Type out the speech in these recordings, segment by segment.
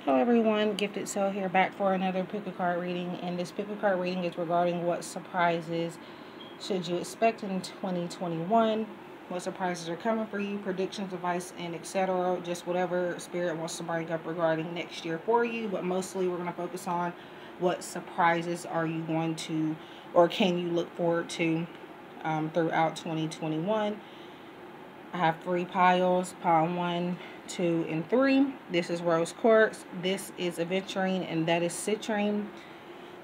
Hello everyone, Gifted Soul here, back for another pick a card reading, and this pick a card reading is regarding what surprises should you expect in 2021, what surprises are coming for you, predictions, advice, and etc. Just whatever Spirit wants to bring up regarding next year for you, but mostly we're going to focus on what surprises are you going to, or can you look forward to throughout 2021. I have 3 piles, pile 1, 2, and 3. This is rose quartz, this is aventurine, and that is citrine.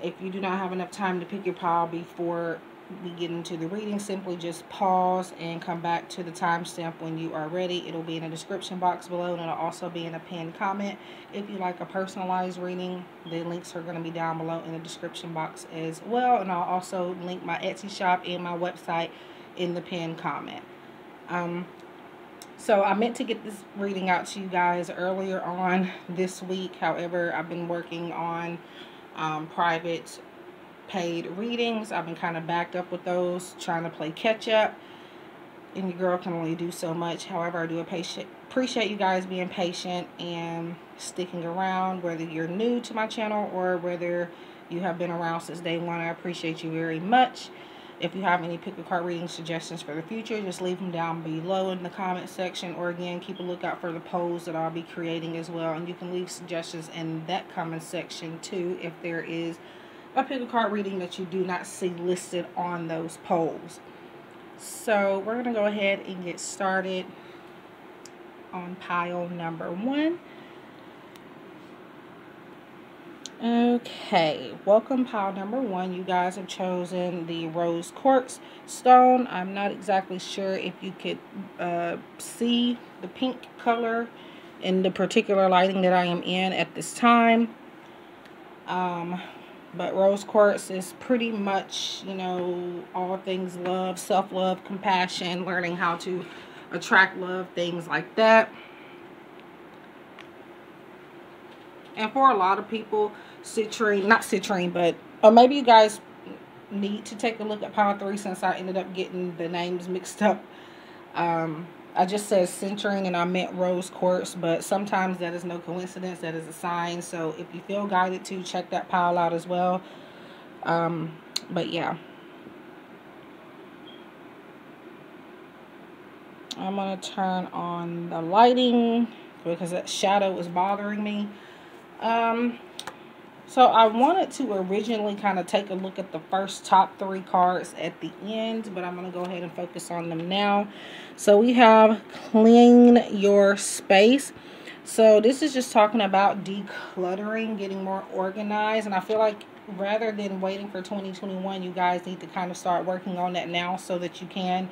If you do not have enough time to pick your pile before we get into the reading, simply just pause and come back to the timestamp when you are ready. It'll be in the description box below, and it'll also be in a pinned comment. If you like a personalized reading, the links are going to be down below in the description box as well, and I'll also link my Etsy shop and my website in the pinned comment. So I meant to get this reading out to you guys earlier on this week. However, I've been working on private paid readings. I've been kind of backed up with those, trying to play catch up. And your girl can only do so much. However, I do appreciate you guys being patient and sticking around, whether you're new to my channel or whether you have been around since day one. I appreciate you very much. If you have any pick a card reading suggestions for the future, just leave them down below in the comment section, or again, keep a lookout for the polls that I'll be creating as well. And you can leave suggestions in that comment section too if there is a pick a card reading that you do not see listed on those polls. So we're going to go ahead and get started on pile number 1. Okay, welcome pile number 1. You guys have chosen the rose quartz stone. I'm not exactly sure if you could see the pink color in the particular lighting that I am in at this time. But rose quartz is pretty much, you know, all things love, self-love, compassion, learning how to attract love, things like that. And for a lot of people, citrine, not citrine, but or maybe you guys need to take a look at pile 3 since I ended up getting the names mixed up. I just said citrine and I meant rose quartz, but sometimes that is no coincidence. That is a sign. So if you feel guided to, check that pile out as well. But yeah, I'm going to turn on the lighting because that shadow is bothering me. So I wanted to originally kind of take a look at the first top 3 cards at the end, but I'm going to go ahead and focus on them now. So we have clean your space. So this is just talking about decluttering, getting more organized, and I feel like rather than waiting for 2021, you guys need to kind of start working on that now so that you can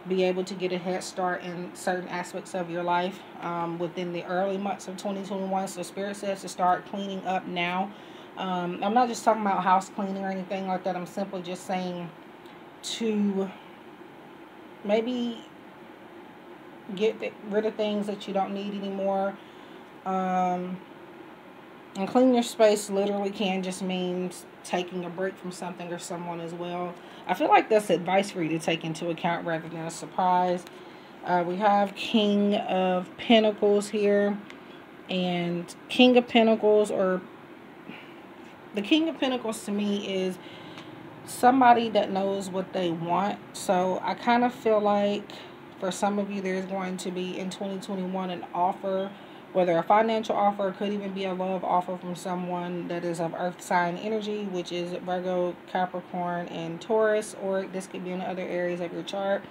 be able to get a head start in certain aspects of your life within the early months of 2021. So Spirit says to start cleaning up now. I'm not just talking about house cleaning or anything like that. I'm simply just saying to maybe get rid of things that you don't need anymore. And clean your space literally can just mean taking a break from something or someone as well. I feel like that's advice for you to take into account rather than a surprise. We have King of Pentacles here. And King of Pentacles, or the King of Pentacles to me is somebody that knows what they want. So I kind of feel like for some of you there's going to be in 2021 an offer, whether a financial offer, could even be a love offer from someone that is of earth sign energy, which is Virgo, Capricorn, and Taurus, or this could be in other areas of your chart.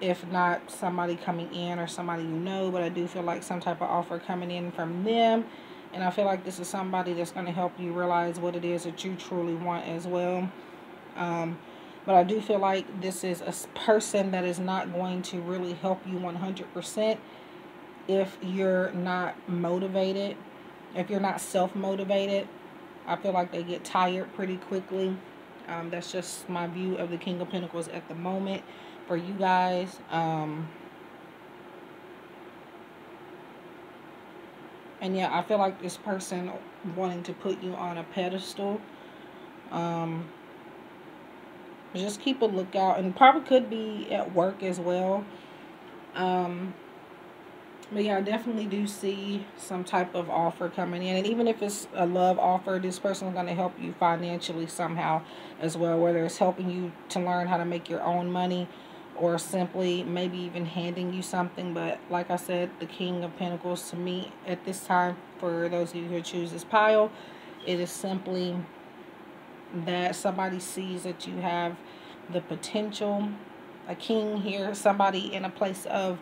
If not somebody coming in or somebody you know, but I do feel like some type of offer coming in from them. And I feel like this is somebody that's going to help you realize what it is that you truly want as well. But I do feel like this is a person that is not going to really help you 100% if you're not motivated. If you're not self-motivated, I feel like they get tired pretty quickly. That's just my view of the King of Pentacles at the moment for you guys. And yeah, I feel like this person wanting to put you on a pedestal. Just keep a lookout, and probably could be at work as well. But yeah, I definitely do see some type of offer coming in. And even if it's a love offer, this person is going to help you financially somehow as well. Whether it's helping you to learn how to make your own money or simply maybe even handing you something. But like I said, the King of Pentacles to me at this time, for those of you who choose this pile, it is simply that somebody sees that you have the potential. A king here, somebody in a place of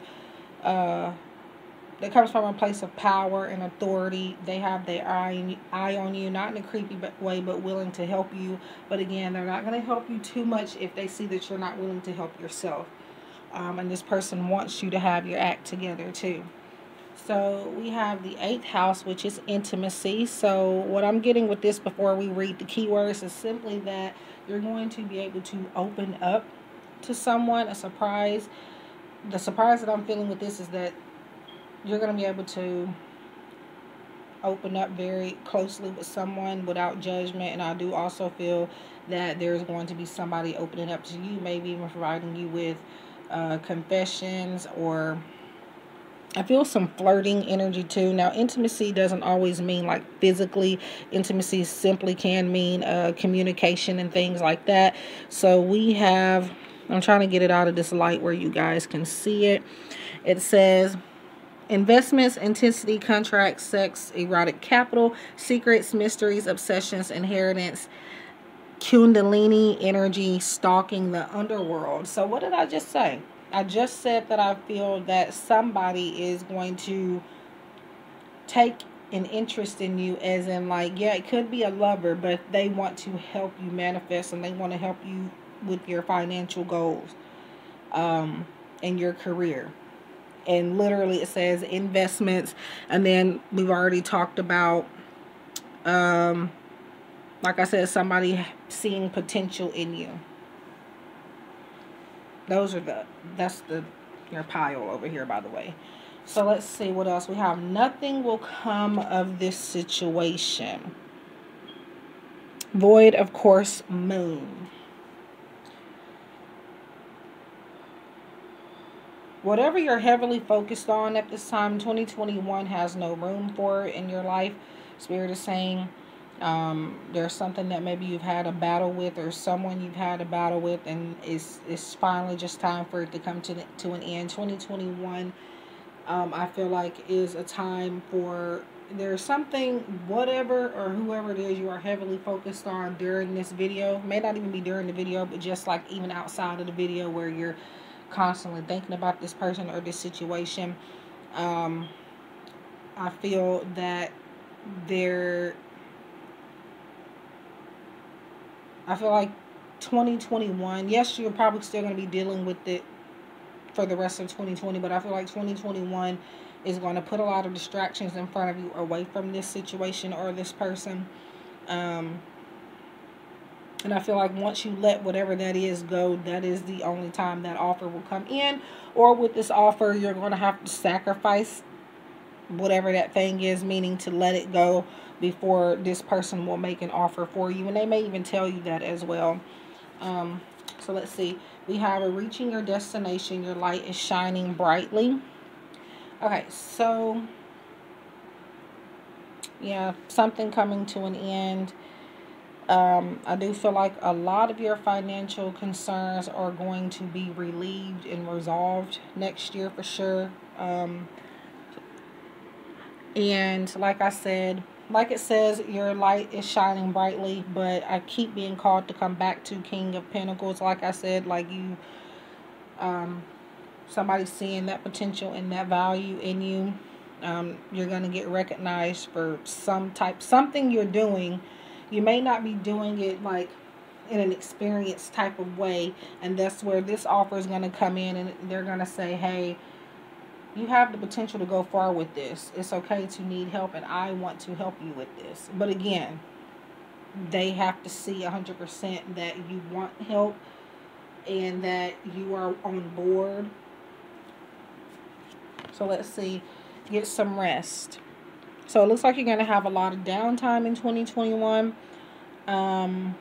that comes from a place of power and authority. They have their eye on you, not in a creepy way, but willing to help you. But again, they're not going to help you too much if they see that you're not willing to help yourself. And this person wants you to have your act together too. So we have the 8th house, which is intimacy. So what I'm getting with this before we read the keywords is simply that you're going to be able to open up to someone, a surprise. The surprise that I'm feeling with this is that you're going to be able to open up very closely with someone without judgment. And I do also feel that there's going to be somebody opening up to you, maybe even providing you with confessions, or I feel some flirting energy too. Now, intimacy doesn't always mean like physically. Intimacy simply can mean communication and things like that. So we have, I'm trying to get it out of this light where you guys can see it. It says investments, intensity, contracts, sex, erotic capital, secrets, mysteries, obsessions, inheritance, kundalini energy, stalking the underworld. So what did I just say? I just said that I feel that somebody is going to take an interest in you, as in like, yeah, it could be a lover, but they want to help you manifest and they want to help you with your financial goals and your career. And literally it says investments, and then we've already talked about like I said, somebody seeing potential in you. That's your pile over here, by the way. So let's see what else we have. Nothing will come of this situation. Void, of course, moon. Whatever you're heavily focused on at this time, 2021 has no room for it in your life. Spirit is saying there's something that maybe you've had a battle with, or someone you've had a battle with, and it's finally just time for it to come to an end. 2021, I feel like, is a time for, there's something, whatever or whoever it is you are heavily focused on during this video, may not even be during the video, but just like even outside of the video, where you're constantly thinking about this person or this situation. I feel that I feel like 2021, yes, you're probably still going to be dealing with it for the rest of 2020, but I feel like 2021 is going to put a lot of distractions in front of you away from this situation or this person. And I feel like once you let whatever that is go, that is the only time that offer will come in. Or with this offer, you're going to have to sacrifice whatever that thing is, meaning to let it go before this person will make an offer for you. And they may even tell you that as well. So let's see. We have reaching your destination. Your light is shining brightly. Okay, so yeah, something coming to an end. I do feel like a lot of your financial concerns are going to be relieved and resolved next year for sure. And like I said, like it says, your light is shining brightly, but I keep being called to come back to King of Pentacles. Like I said, like you, somebody seeing that potential and that value in you. You're going to get recognized for something you're doing. You may not be doing it like in an experienced type of way, and that's where this offer is going to come in, and they're going to say, hey, you have the potential to go far with this. It's okay to need help, and I want to help you with this. But again, they have to see 100% that you want help and that you are on board. So let's see. Get some rest. So it looks like you're going to have a lot of downtime in 2021. I'm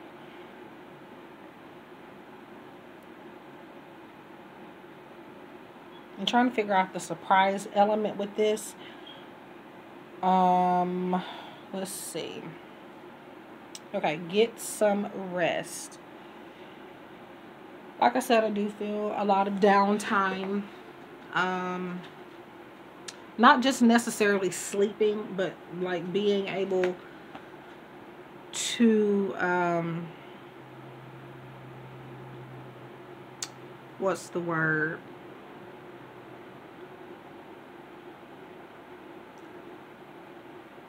trying to figure out the surprise element with this. Let's see. Okay, get some rest. Like I said, I do feel a lot of downtime. Not just necessarily sleeping, but like being able to, what's the word?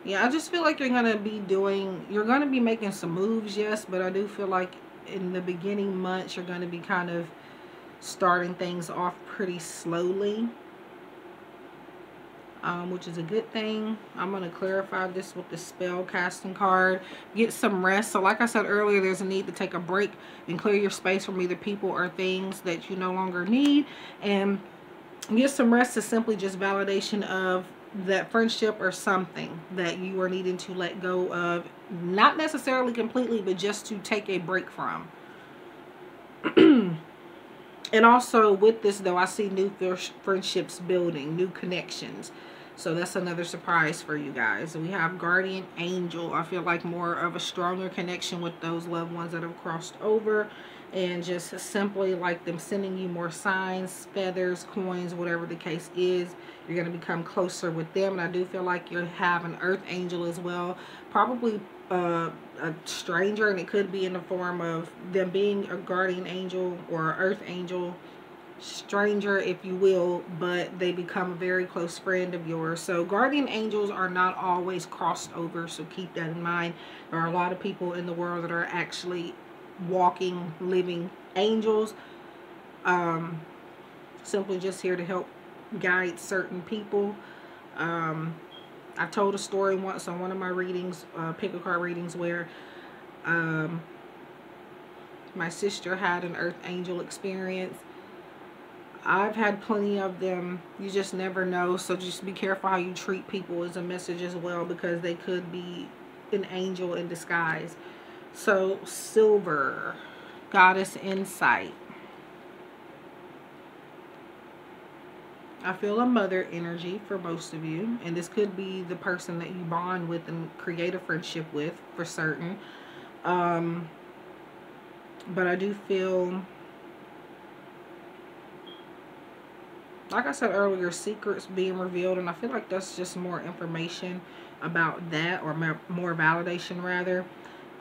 Yeah, I just feel like you're going to be making some moves, yes, but I do feel like in the beginning months, you're going to be kind of starting things off pretty slowly, which is a good thing. I'm going to clarify this with the spell casting card. Get some rest. So like I said earlier, there's a need to take a break and clear your space from either people or things that you no longer need. And get some rest is simply just validation of that friendship or something that you are needing to let go of, not necessarily completely, but just to take a break from. And also with this though, I see new friendships building, new connections. So that's another surprise for you guys. We have guardian angel. I feel like more of a stronger connection with those loved ones that have crossed over, and just simply like them sending you more signs, feathers, coins, whatever the case is. You're going to become closer with them. And I do feel like you have an earth angel as well. Probably a stranger, and it could be in the form of them being a guardian angel or earth angel, stranger if you will, but they become a very close friend of yours. So guardian angels are not always crossed over, so keep that in mind. There are a lot of people in the world that are actually walking, living angels, simply just here to help guide certain people. I told a story once on one of my readings, pick a card readings, where my sister had an earth angel experience. I've had plenty of them. You just never know, so just be careful how you treat people as a message as well, because they could be an angel in disguise. So silver, goddess insight. I feel a mother energy for most of you, and this could be the person that you bond with and create a friendship with for certain. But I do feel, like I said earlier, secrets being revealed, and I feel like that's just more information about that, or more validation rather.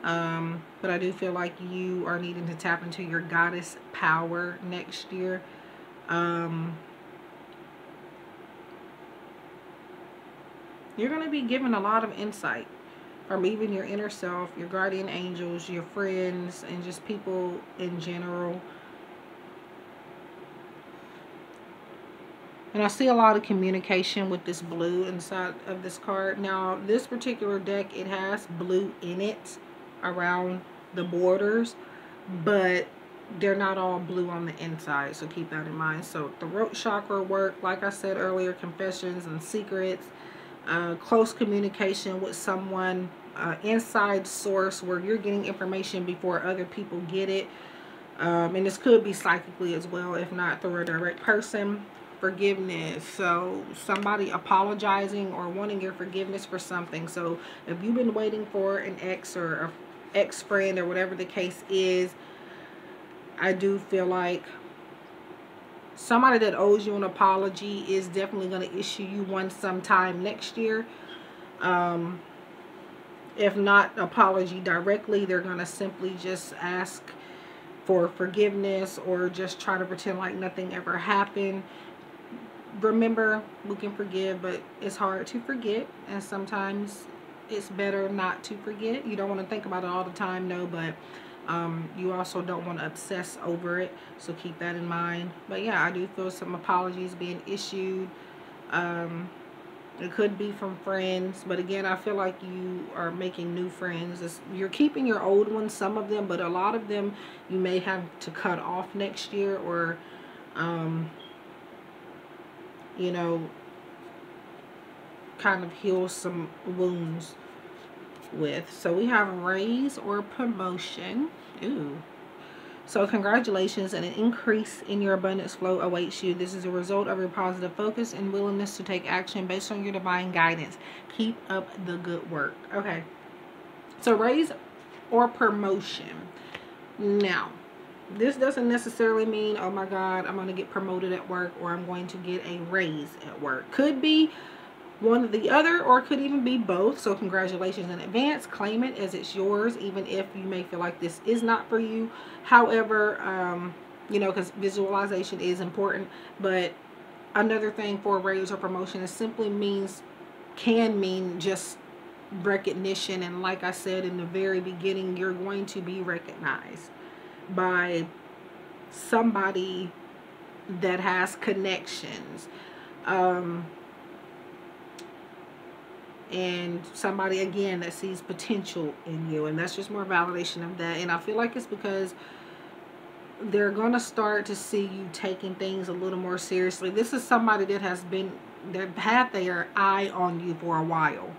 But I do feel like you are needing to tap into your goddess power next year. You're going to be given a lot of insight from even your inner self, your guardian angels, your friends, and just people in general. And I see a lot of communication with this blue inside of this card. Now, this particular deck, it has blue in it around the borders, but they're not all blue on the inside, so keep that in mind. So throat chakra work, like I said earlier, confessions and secrets, close communication with someone, inside source where you're getting information before other people get it, and this could be psychically as well, if not through a direct person. Forgiveness, so somebody apologizing or wanting your forgiveness for something. So if you've been waiting for an ex or a ex-friend or whatever the case is, I do feel like somebody that owes you an apology is definitely going to issue you one sometime next year. If not apology directly, they're going to simply just ask for forgiveness or just try to pretend like nothing ever happened. Remember, we can forgive, but it's hard to forget, and sometimes it's better not to forget. You don't want to think about it all the time, no, but you also don't want to obsess over it, so keep that in mind. But yeah, I do feel some apologies being issued. It could be from friends, but again, I feel like you are making new friends. You're keeping your old ones, some of them, but a lot of them you may have to cut off next year, or you know, kind of heal some wounds with. So we have raise or promotion. Ooh. So congratulations, and an increase in your abundance flow awaits you. This is a result of your positive focus and willingness to take action based on your divine guidance. Keep up the good work. Okay. So raise or promotion. Now, this doesn't necessarily mean, oh my God, I'm going to get promoted at work or I'm going to get a raise at work. Could be one or the other, or it could even be both. So congratulations in advance. Claim it as it's yours, even if you may feel like this is not for you. However, you know, because visualization is important. But another thing for raise or promotion is can mean just recognition. And like I said in the very beginning, you're going to be recognized by somebody that has connections, and somebody again that sees potential in you, and that's just more validation of that. And I feel like it's because they're gonna start to see you taking things a little more seriously. This is somebody that has been, that had their eye on you for a while,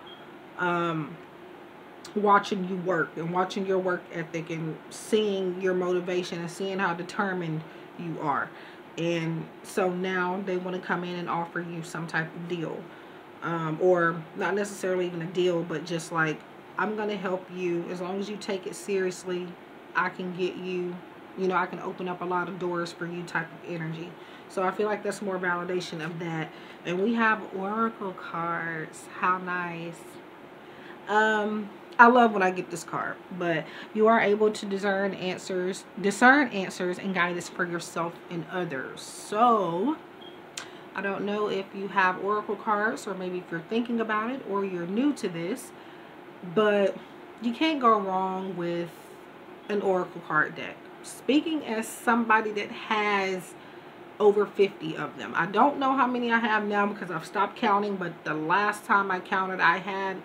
watching you work and watching your work ethic and seeing your motivation and seeing how determined you are. And so now they want to come in and offer you some type of deal, or not necessarily even a deal, but just like, I'm going to help you. As long as you take it seriously, I can get you, you know, I can open up a lot of doors for you type of energy. So I feel like that's more validation of that. And we have oracle cards. How nice. I love when I get this card. But you are able to discern answers and guidance for yourself and others. So I don't know if you have oracle cards, or maybe if you're thinking about it, or you're new to this, but you can't go wrong with an oracle card deck. Speaking as somebody that has over 50 of them. I don't know how many I have now because I've stopped counting, but the last time I counted, I had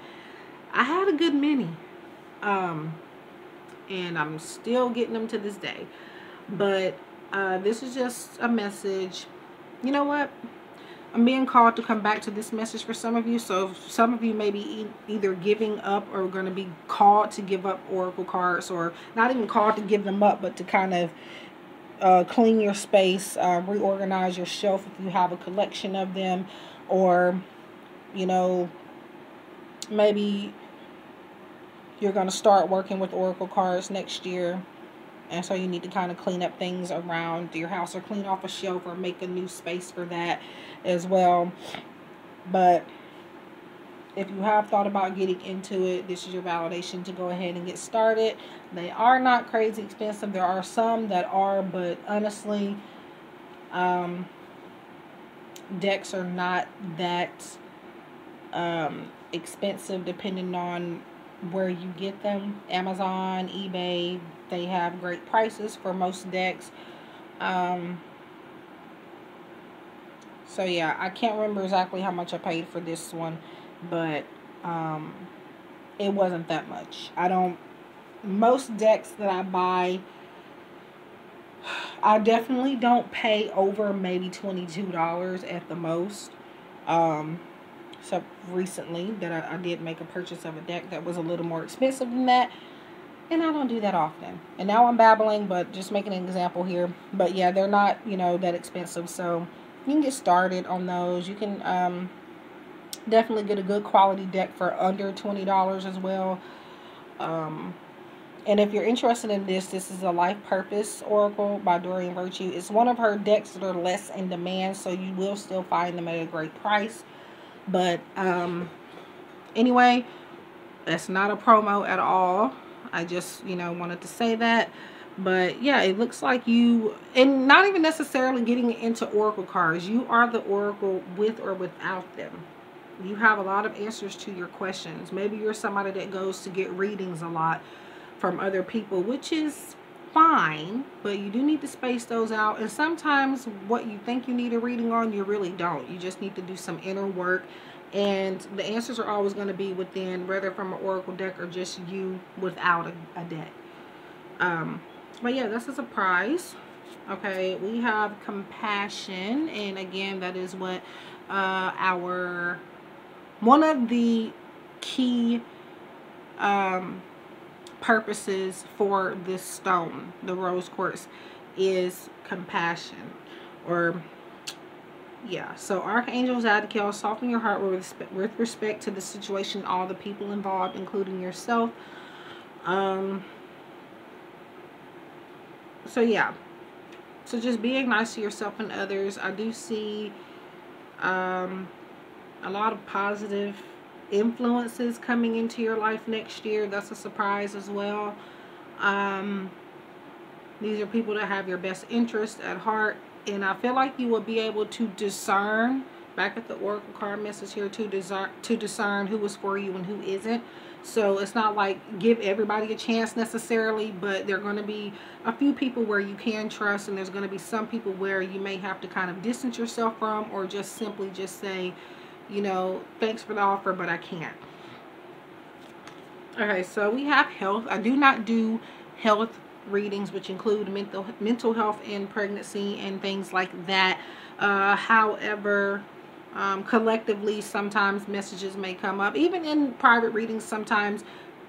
a good many. And I'm still getting them to this day. But this is just a message. You know what? I'm being called to come back to this message for some of you. So some of you may be either giving up or going to be called to give up oracle cards, or not even called to give them up, but to kind of clean your space, reorganize your shelf if you have a collection of them, or, you know, maybe you're going to start working with oracle cards next year, and so you need to kind of clean up things around your house, or clean off a shelf, or make a new space for that as well. But if you have thought about getting into it, this is your validation to go ahead and get started. They are not crazy expensive. There are some that are, but honestly, decks are not that expensive depending on where you get them. Amazon, eBay, they have great prices for most decks. So yeah, I can't remember exactly how much I paid for this one, but it wasn't that much. Most decks that I buy, I definitely don't pay over maybe $22 at the most. So recently that I did make a purchase of a deck that was a little more expensive than that, and I don't do that often. And now I'm babbling, but just making an example here. But yeah, they're not, you know, that expensive, so you can get started on those. You can definitely get a good quality deck for under $20 as well. And if you're interested in this is a Life Purpose Oracle by Doreen Virtue. It's one of her decks that are less in demand, so you will still find them at a great price. But anyway, that's not a promo at all. I just, you know, wanted to say that. But yeah, it looks like you, and not even necessarily getting into oracle cards, you are the oracle with or without them. You have a lot of answers to your questions. Maybe you're somebody that goes to get readings a lot from other people, which is fine, but you do need to space those out. And sometimes what you think you need a reading on, you really don't. You just need to do some inner work, and the answers are always going to be within, whether from an oracle deck or just you without a deck. But yeah, that's a surprise. Okay, we have compassion, and again, that is what one of the key purposes for this stone, the rose quartz, is compassion. Or yeah, so Archangel Zadkiel, soften your heart with respect to the situation, all the people involved, including yourself. So yeah, so just being nice to yourself and others. I do see a lot of positive influences coming into your life next year. That's a surprise as well. These are people that have your best interest at heart, and I feel like you will be able to discern, back at the oracle card message here, to discern who is for you and who isn't. So it's not like give everybody a chance necessarily, but there are going to be a few people where you can trust, and there's going to be some people where you may have to kind of distance yourself from, or just simply just say, you know, thanks for the offer, but I can't. Okay, so we have health. I do not do health readings, which include mental health and pregnancy and things like that. However, collectively, sometimes messages may come up. Even in private readings, sometimes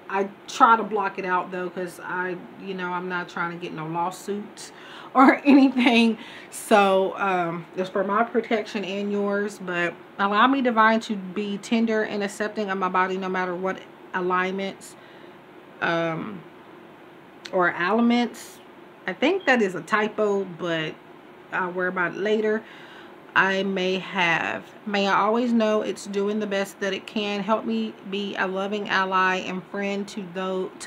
I try to block it out, though, because I'm not trying to get no lawsuits or anything. So it's for my protection and yours. But allow me, divine, to be tender and accepting of my body, no matter what alignments or elements. I think that is a typo, but I'll worry about it later. I may have. May I always know it's doing the best that it can. Help me be a loving ally and friend to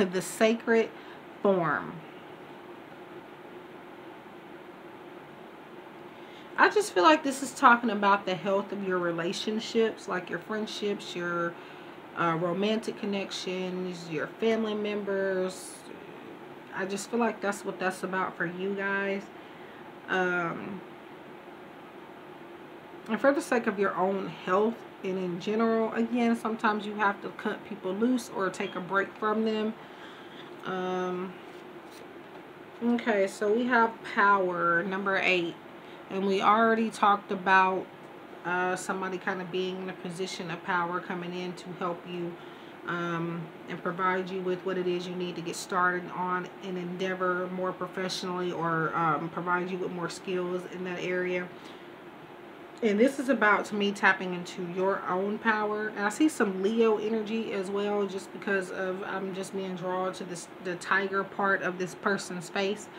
the sacred form. I just feel like this is talking about the health of your relationships, like your friendships, your romantic connections, your family members. I just feel like that's what that's about for you guys. And for the sake of your own health and in general, again, sometimes you have to cut people loose or take a break from them. Okay, so we have power, number 8. And we already talked about somebody kind of being in a position of power coming in to help you and provide you with what it is you need to get started on an endeavor more professionally, or provide you with more skills in that area. And this is about, to me, tapping into your own power. And I see some Leo energy as well, just because of I'm just being drawn to the tiger part of this person's face.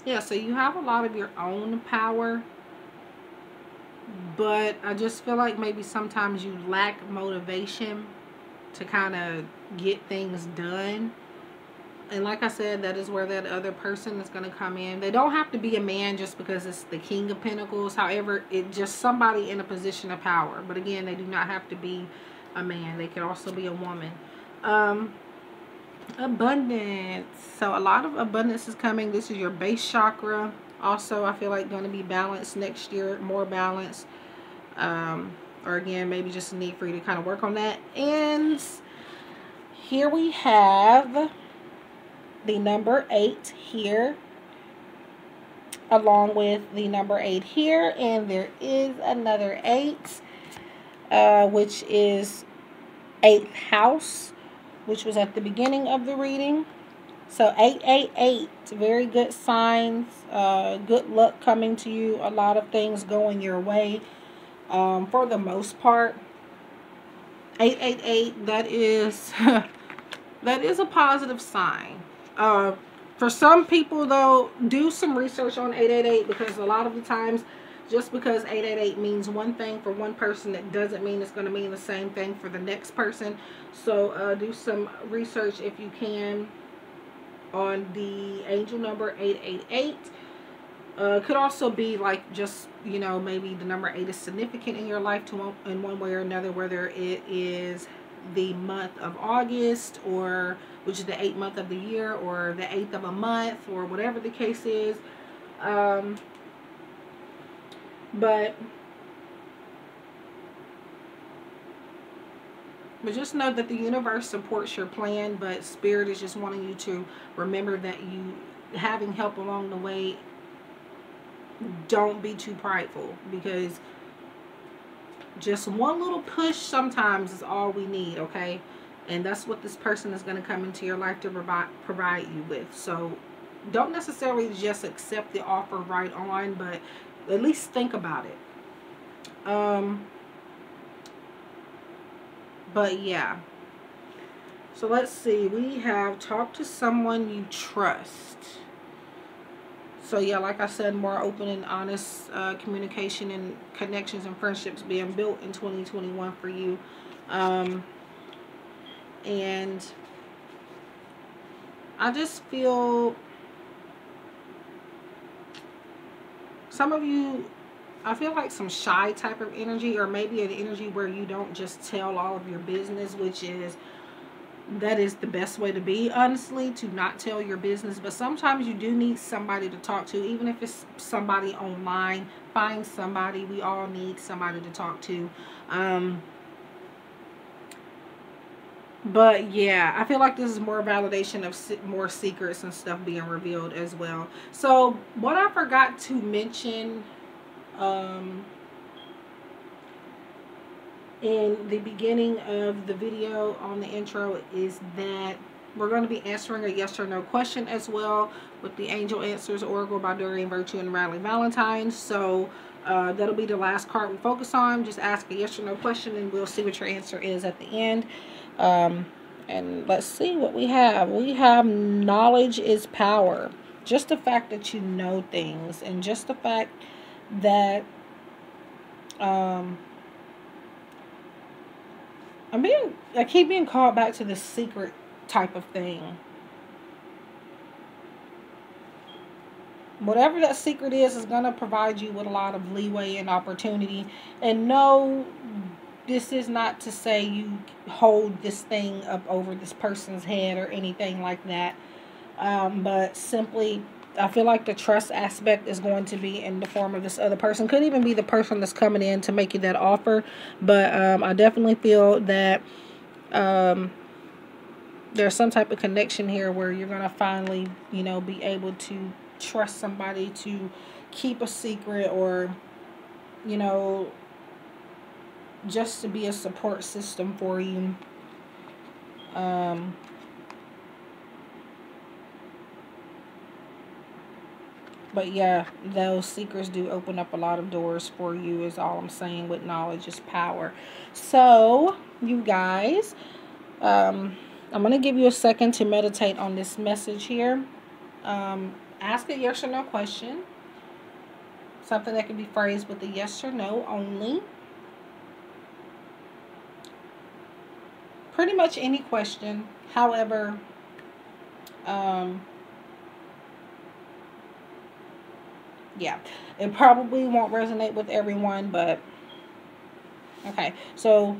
Yeah, so you have a lot of your own power, but I just feel like maybe sometimes you lack motivation to kind of get things done. And like I said, that is where that other person is going to come in. They don't have to be a man just because it's the King of Pentacles. However, it's just somebody in a position of power. But again, they do not have to be a man. They could also be a woman. Abundance. So a lot of abundance is coming. This is your base chakra. Also, I feel like going to be balanced next year. More balanced. Or again, maybe just a need for you to kind of work on that. And here we have the number 8 here, along with the number 8 here, and there is another 8, which is 8th house, which was at the beginning of the reading. So 888, very good signs, good luck coming to you, a lot of things going your way, for the most part. 888, that is that is a positive sign. For some people, though, do some research on 888, because a lot of the times, just because 888 means one thing for one person, it doesn't mean it's going to mean the same thing for the next person. So do some research if you can on the angel number 888. Could also be like just, maybe the number 8 is significant in your life in one way or another, whether it is the month of August, or which is the 8th month of the year, or the 8th of a month, or whatever the case is. But just know that the universe supports your plan, but Spirit is just wanting you to remember that you having help along the way. Don't be too prideful, because just one little push sometimes is all we need, okay? And that's what this person is going to come into your life to provide you with. So don't necessarily just accept the offer right on, but at least think about it. But yeah. So let's see. We have talk to someone you trust. So yeah, like I said, more open and honest communication and connections and friendships being built in 2021 for you. And I just feel some of you, I feel like some shy type of energy, or maybe an energy where you don't just tell all of your business, which is, that is the best way to be, honestly, to not tell your business. But sometimes you do need somebody to talk to, even if it's somebody online. Find somebody. We all need somebody to talk to. But yeah, I feel like this is more validation of more secrets and stuff being revealed as well. So what I forgot to mention in the beginning of the video on the intro is that we're going to be answering a yes or no question as well with the Angel Answers Oracle by Doreen, Virtue, and Radleigh Valentine. So that'll be the last card we focus on. Just ask a yes or no question and we'll see what your answer is at the end. And let's see what we have. We have knowledge is power. Just the fact that you know things, and just the fact that I keep being called back to the secret type of thing. Whatever that secret is going to provide you with a lot of leeway and opportunity. And no, this is not to say you hold this thing up over this person's head or anything like that. But simply, I feel like the trust aspect is going to be in the form of this other person. Could even be the person that's coming in to make you that offer. But I definitely feel that there's some type of connection here where you're going to finally, you know, be able to trust somebody to keep a secret, or, you know, just to be a support system for you. But yeah, those secrets do open up a lot of doors for you, is all I'm saying, with knowledge is power. So, you guys, I'm going to give you a second to meditate on this message here. Ask a yes or no question. Something that can be phrased with a yes or no only. Pretty much any question. However, yeah, it probably won't resonate with everyone, but okay. So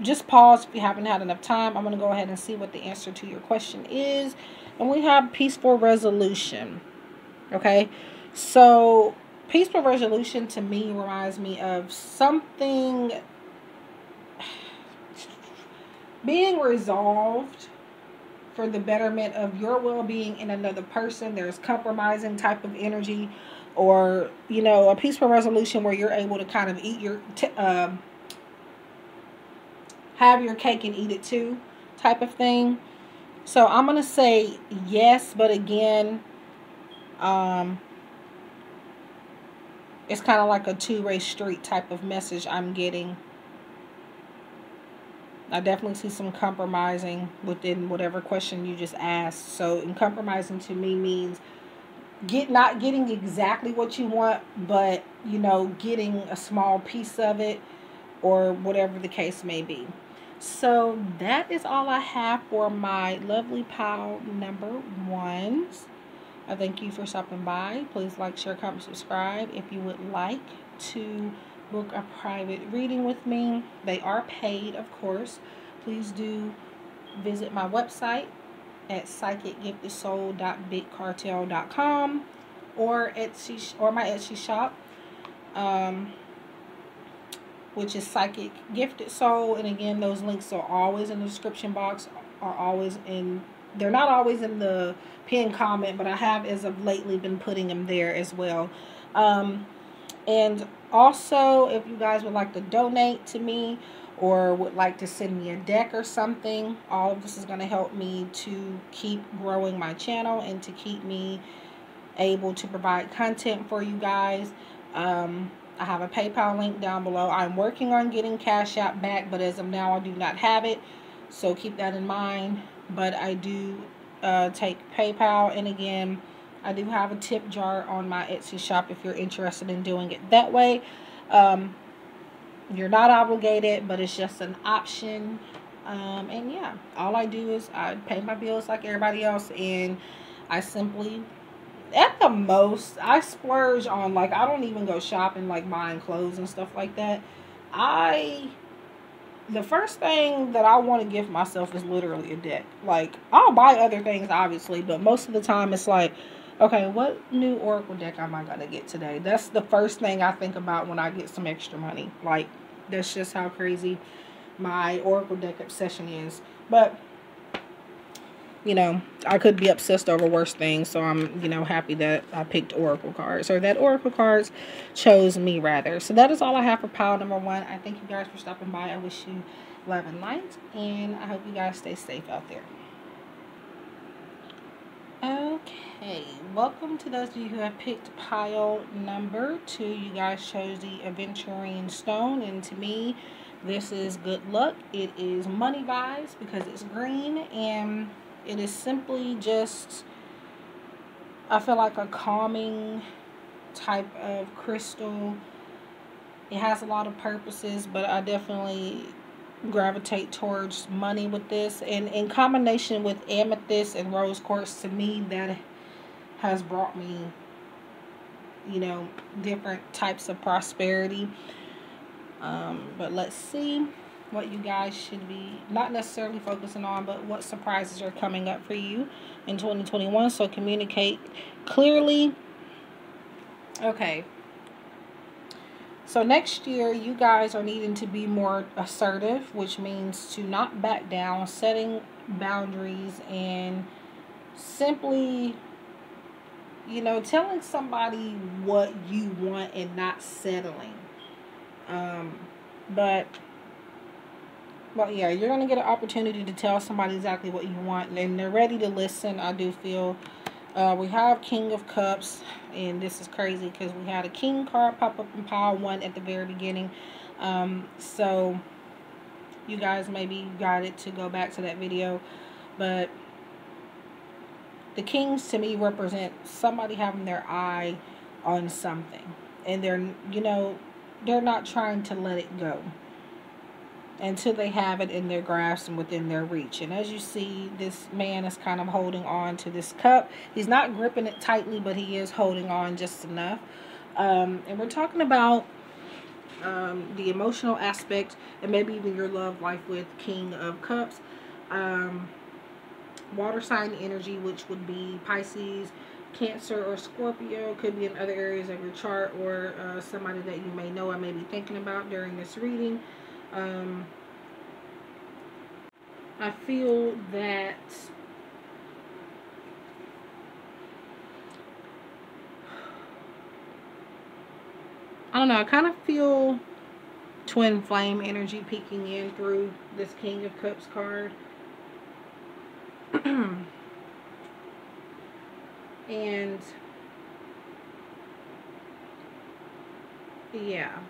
just pause if you haven't had enough time. I'm going to go ahead and see what the answer to your question is. And we have peaceful resolution. Okay. So peaceful resolution to me reminds me of something being resolved for the betterment of your well-being in another person. There's compromising type of energy, or, you know, a peaceful resolution where you're able to kind of eat your have your cake and eat it too type of thing. So I'm going to say yes, but again, it's kind of like a two-way street type of message I'm getting. I definitely see some compromising within whatever question you just asked. So, and compromising to me means not getting exactly what you want, but, you know, getting a small piece of it, or whatever the case may be. So that is all I have for my lovely pile number ones. I thank you for stopping by. Please like, share, comment, subscribe. If you would like to book a private reading with me, they are paid, of course. Please do visit my website at psychicgiftedsoul.bigcartel.com, or Etsy, or my Etsy shop, which is Psychic Gifted Soul. And again, those links are always in the description box, they're not always in the pinned comment, but I have as of lately been putting them there as well. And also, if you guys would like to donate to me or would like to send me a deck or something, all of this is going to help me to keep growing my channel and to keep me able to provide content for you guys. I have a PayPal link down below. I'm working on getting Cash App back, but as of now, I do not have it. So keep that in mind. But I do take PayPal. And again, I do have a tip jar on my Etsy shop if you're interested in doing it that way. You're not obligated, but it's just an option. And yeah, all I do is I pay my bills like everybody else, and I simply, at the most, I splurge on, like, I don't even go shopping, like buying clothes and stuff like that. The first thing that I want to gift myself is literally a deck. Like, I'll buy other things, obviously, but most of the time it's like, okay, what new Oracle deck am I going to get today? That's the first thing I think about when I get some extra money. Like, that's just how crazy my Oracle deck obsession is. But, you know, I could be obsessed over worse things, so I'm, you know, happy that I picked Oracle cards, or that Oracle cards chose me, rather. So that is all I have for pile number 1. I thank you guys for stopping by. I wish you love and light, and I hope you guys stay safe out there. Okay, welcome to those of you who have picked pile number 2. You guys chose the Aventurine Stone, and to me, this is good luck. It is money vibes because it's green, and it is simply just, I feel like, a calming type of crystal. It has a lot of purposes, but I definitely gravitate towards money with this. And in combination with amethyst and rose quartz, to me, that has brought me, you know, different types of prosperity. But let's see what you guys should be not necessarily focusing on, but what surprises are coming up for you in 2021. So communicate clearly. Okay. So next year, you guys are needing to be more assertive, which means to not back down, setting boundaries, and simply, you know, telling somebody what you want and not settling. But yeah, you're going to get an opportunity to tell somebody exactly what you want, and they're ready to listen, I do feel. We have King of Cups, and this is crazy because we had a King card pop up in pile 1 at the very beginning. So you guys maybe got it to go back to that video, but the Kings to me represent somebody having their eye on something, and they're, you know, they're not trying to let it go until they have it in their grasp and within their reach. And as you see, this man is kind of holding on to this cup. He's not gripping it tightly, but he is holding on just enough. And we're talking about the emotional aspect, and maybe even your love life with King of Cups. Water sign energy, which would be Pisces, Cancer, or Scorpio. Could be in other areas of your chart, or somebody that you may know or may be thinking about during this reading. I feel that I don't know, I kind of feel twin flame energy peeking in through this King of Cups card. And yeah.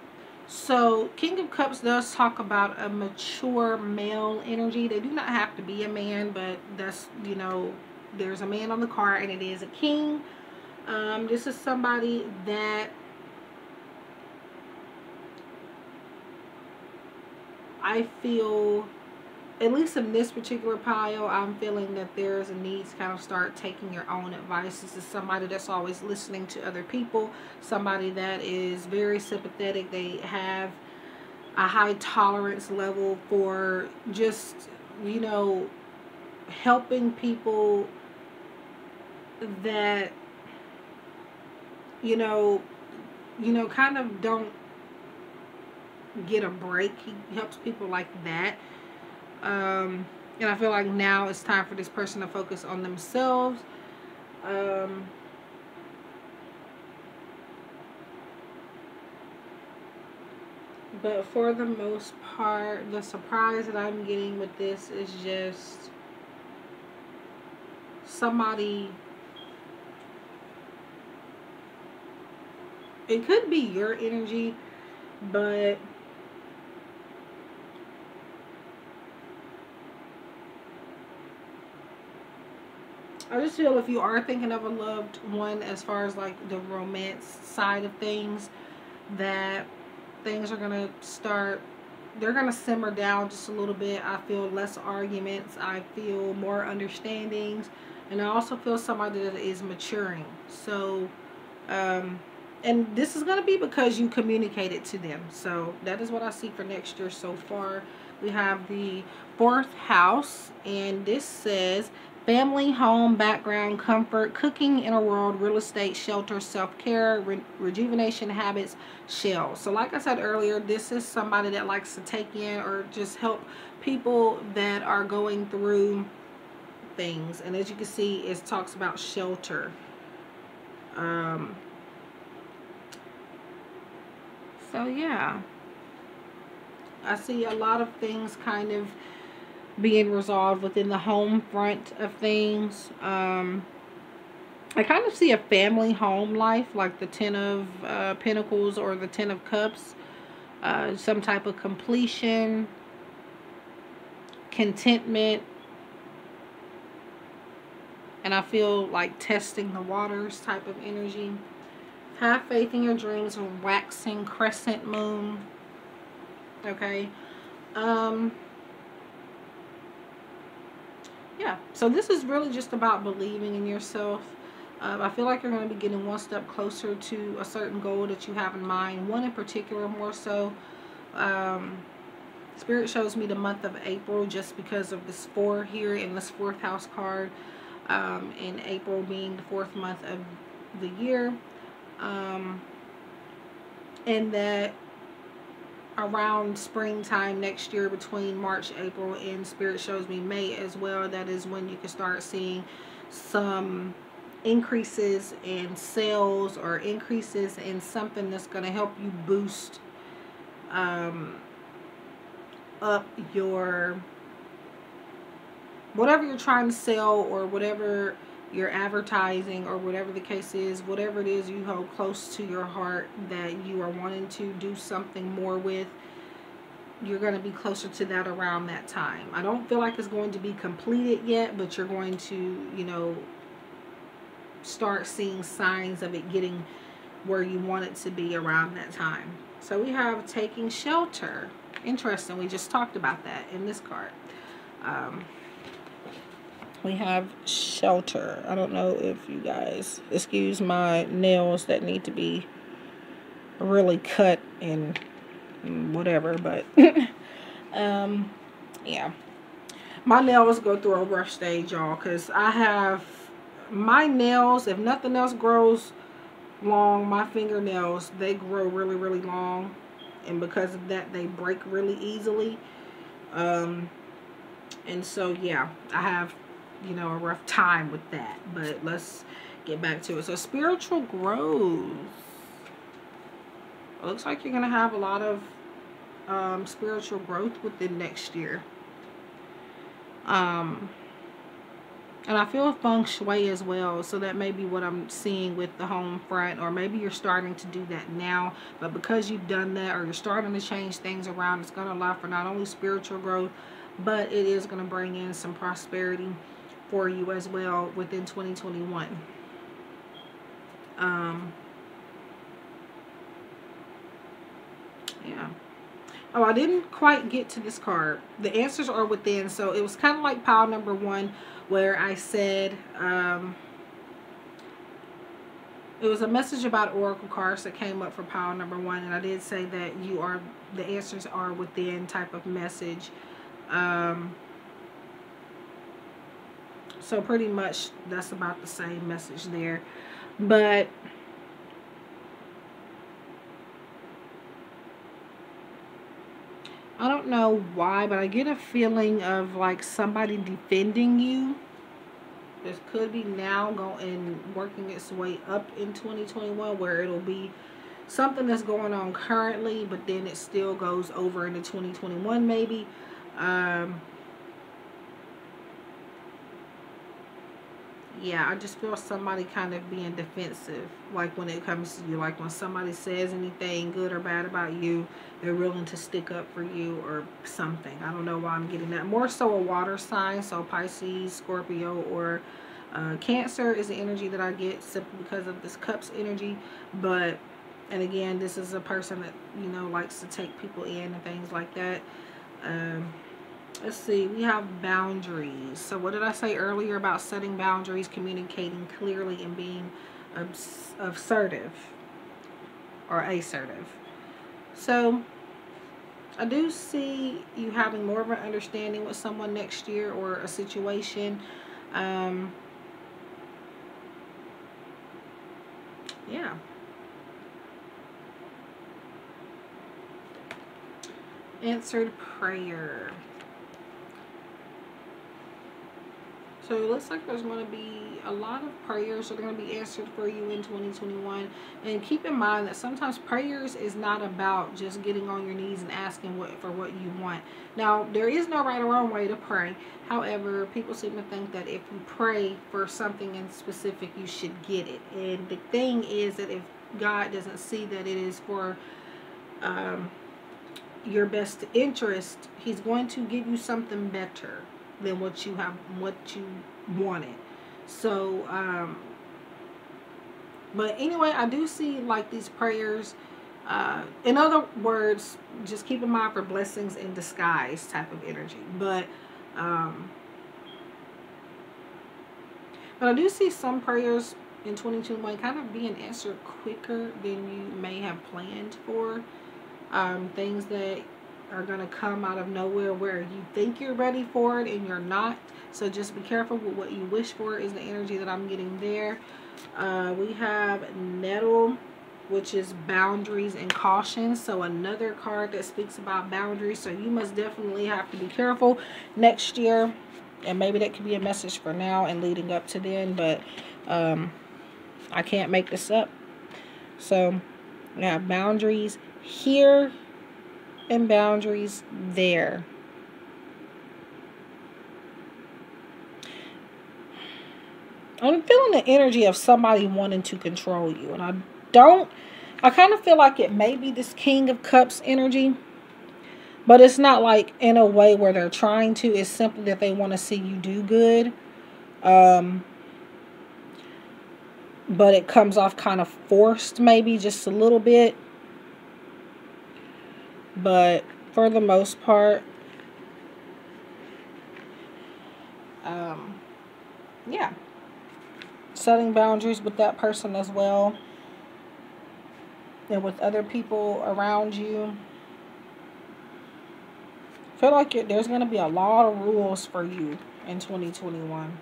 So, King of Cups does talk about a mature male energy. They do not have to be a man, but that's, you know, there's a man on the card, and it is a king. This is somebody that I feel, at least in this particular pile, I'm feeling that there's a need to kind of start taking your own advice. This is somebody that's always listening to other people, somebody that is very sympathetic. They have a high tolerance level for just, you know, helping people that, you know, kind of don't get a break. He helps people like that. And I feel like now it's time for this person to focus on themselves. But for the most part, the surprise that I'm getting with this is just somebody. It could be your energy, but I just feel if you are thinking of a loved one as far as like the romance side of things, that things are going to start, they're going to simmer down just a little bit. I feel less arguments. I feel more understandings. And I also feel somebody that is maturing. So, and this is going to be because you communicated to them. So that is what I see for next year so far. We have the 4th house, and this says family, home, background, comfort, cooking, inner world, real estate, shelter, self-care, rejuvenation habits, shell. So like I said earlier, this is somebody that likes to take in or just help people that are going through things. And as you can see, it talks about shelter. So yeah, I see a lot of things kind of being resolved within the home front of things. I kind of see a family home life, like the 10 of Pentacles or the 10 of Cups. Some type of completion, contentment, and I feel like testing the waters type of energy. Have faith in your dreams, waxing crescent moon. Okay. Yeah, so this is really just about believing in yourself. I feel like you're going to be getting one step closer to a certain goal that you have in mind. One in particular more so. Spirit shows me the month of April just because of this 4 here in this 4th house card. And April being the 4th month of the year. And that around springtime next year, between March, April, and Spirit shows me May as well, that is when you can start seeing some increases in sales or increases in something that's going to help you boost up your whatever you're trying to sell, or whatever you're advertising, or whatever the case is, whatever it is you hold close to your heart that you are wanting to do something more with. You're going to be closer to that around that time. I don't feel like it's going to be completed yet, but you're going to, you know, start seeing signs of it getting where you want it to be around that time. So we have taking shelter. Interesting. We just talked about that in this card. We have shelter. I don't know if you guys excuse my nails that need to be really cut and whatever, but yeah, my nails go through a rough stage, y'all, because I have my nails, if nothing else grows long, my fingernails, they grow really, really long, and because of that, they break really easily. And so yeah, I have, you know, a rough time with that, but let's get back to it. So spiritual growth. It looks like you're going to have a lot of spiritual growth within next year. And I feel feng shui as well, so that may be what I'm seeing with the home front, or maybe you're starting to do that now, but because you've done that, or you're starting to change things around, it's going to allow for not only spiritual growth, but it is going to bring in some prosperity for you as well within 2021. Yeah. Oh, I didn't quite get to this card. The answers are within. So it was kind of like pile number 1, where I said it was a message about oracle cards that came up for pile number 1, and I did say that the answers are within type of message. So pretty much that's about the same message there. But I don't know why, but I get a feeling of like somebody defending you. This could be now going working its way up in 2021, where it'll be something that's going on currently, but then it still goes over into 2021 maybe. Yeah, I just feel somebody kind of being defensive, like when it comes to you. Like when somebody says anything good or bad about you, they're willing to stick up for you or something. I don't know why I'm getting that. More so a water sign, so Pisces, Scorpio, or Cancer is the energy that I get simply because of this Cups energy. But, and again, this is a person that, you know, likes to take people in and things like that. Let's see, we have boundaries. So what did I say earlier about setting boundaries, communicating clearly, and being assertive or assertive? So I do see you having more of an understanding with someone next year or a situation. Yeah. Answered prayer. So it looks like there's going to be a lot of prayers that are going to be answered for you in 2021. And keep in mind that sometimes prayers is not about just getting on your knees and asking for what you want. Now, there is no right or wrong way to pray. However, people seem to think that if you pray for something in specific, you should get it. And the thing is that if God doesn't see that it is for your best interest, He's going to give you something better than what you wanted. So but anyway, I do see like these prayers, in other words, just keep in mind for blessings in disguise type of energy. But I do see some prayers in 2021 kind of being answered quicker than you may have planned for. Things that are going to come out of nowhere where you think you're ready for it and you're not. So just be careful with what you wish for is the energy that I'm getting there. We have Nettle, which is boundaries and caution. So another card that speaks about boundaries. So you must definitely have to be careful next year. And maybe that could be a message for now and leading up to then. But I can't make this up. So we have boundaries here and boundaries there. I'm feeling the energy of somebody wanting to control you. And I kind of feel like it may be this King of Cups energy. But it's not like in a way where they're trying to. It's simply that they want to see you do good. But it comes off kind of forced maybe just a little bit. But for the most part, yeah, setting boundaries with that person as well, and with other people around you. I feel like there's going to be a lot of rules for you in 2021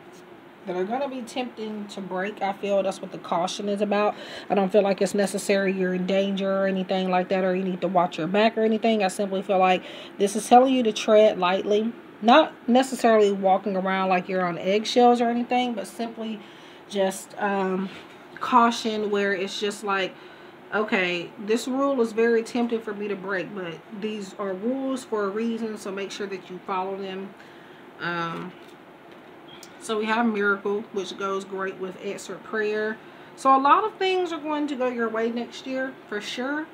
that are going to be tempting to break. I feel that's what the caution is about. I don't feel like it's necessary you're in danger or anything like that, or you need to watch your back or anything. I simply feel like this is telling you to tread lightly. Not necessarily walking around like you're on eggshells or anything, but simply just caution, where it's just like, okay, this rule is very tempting for me to break, but these are rules for a reason, so make sure that you follow them. So we have miracle, which goes great with answered prayer. So a lot of things are going to go your way next year, for sure.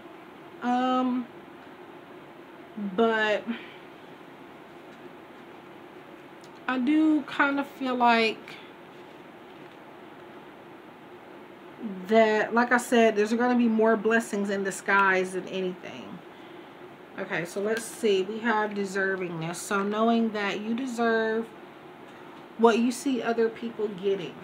But I do kind of feel like that, like I said, there's going to be more blessings in disguise than anything. Okay, so let's see. We have deservingness. So knowing that you deserve what you see other people getting.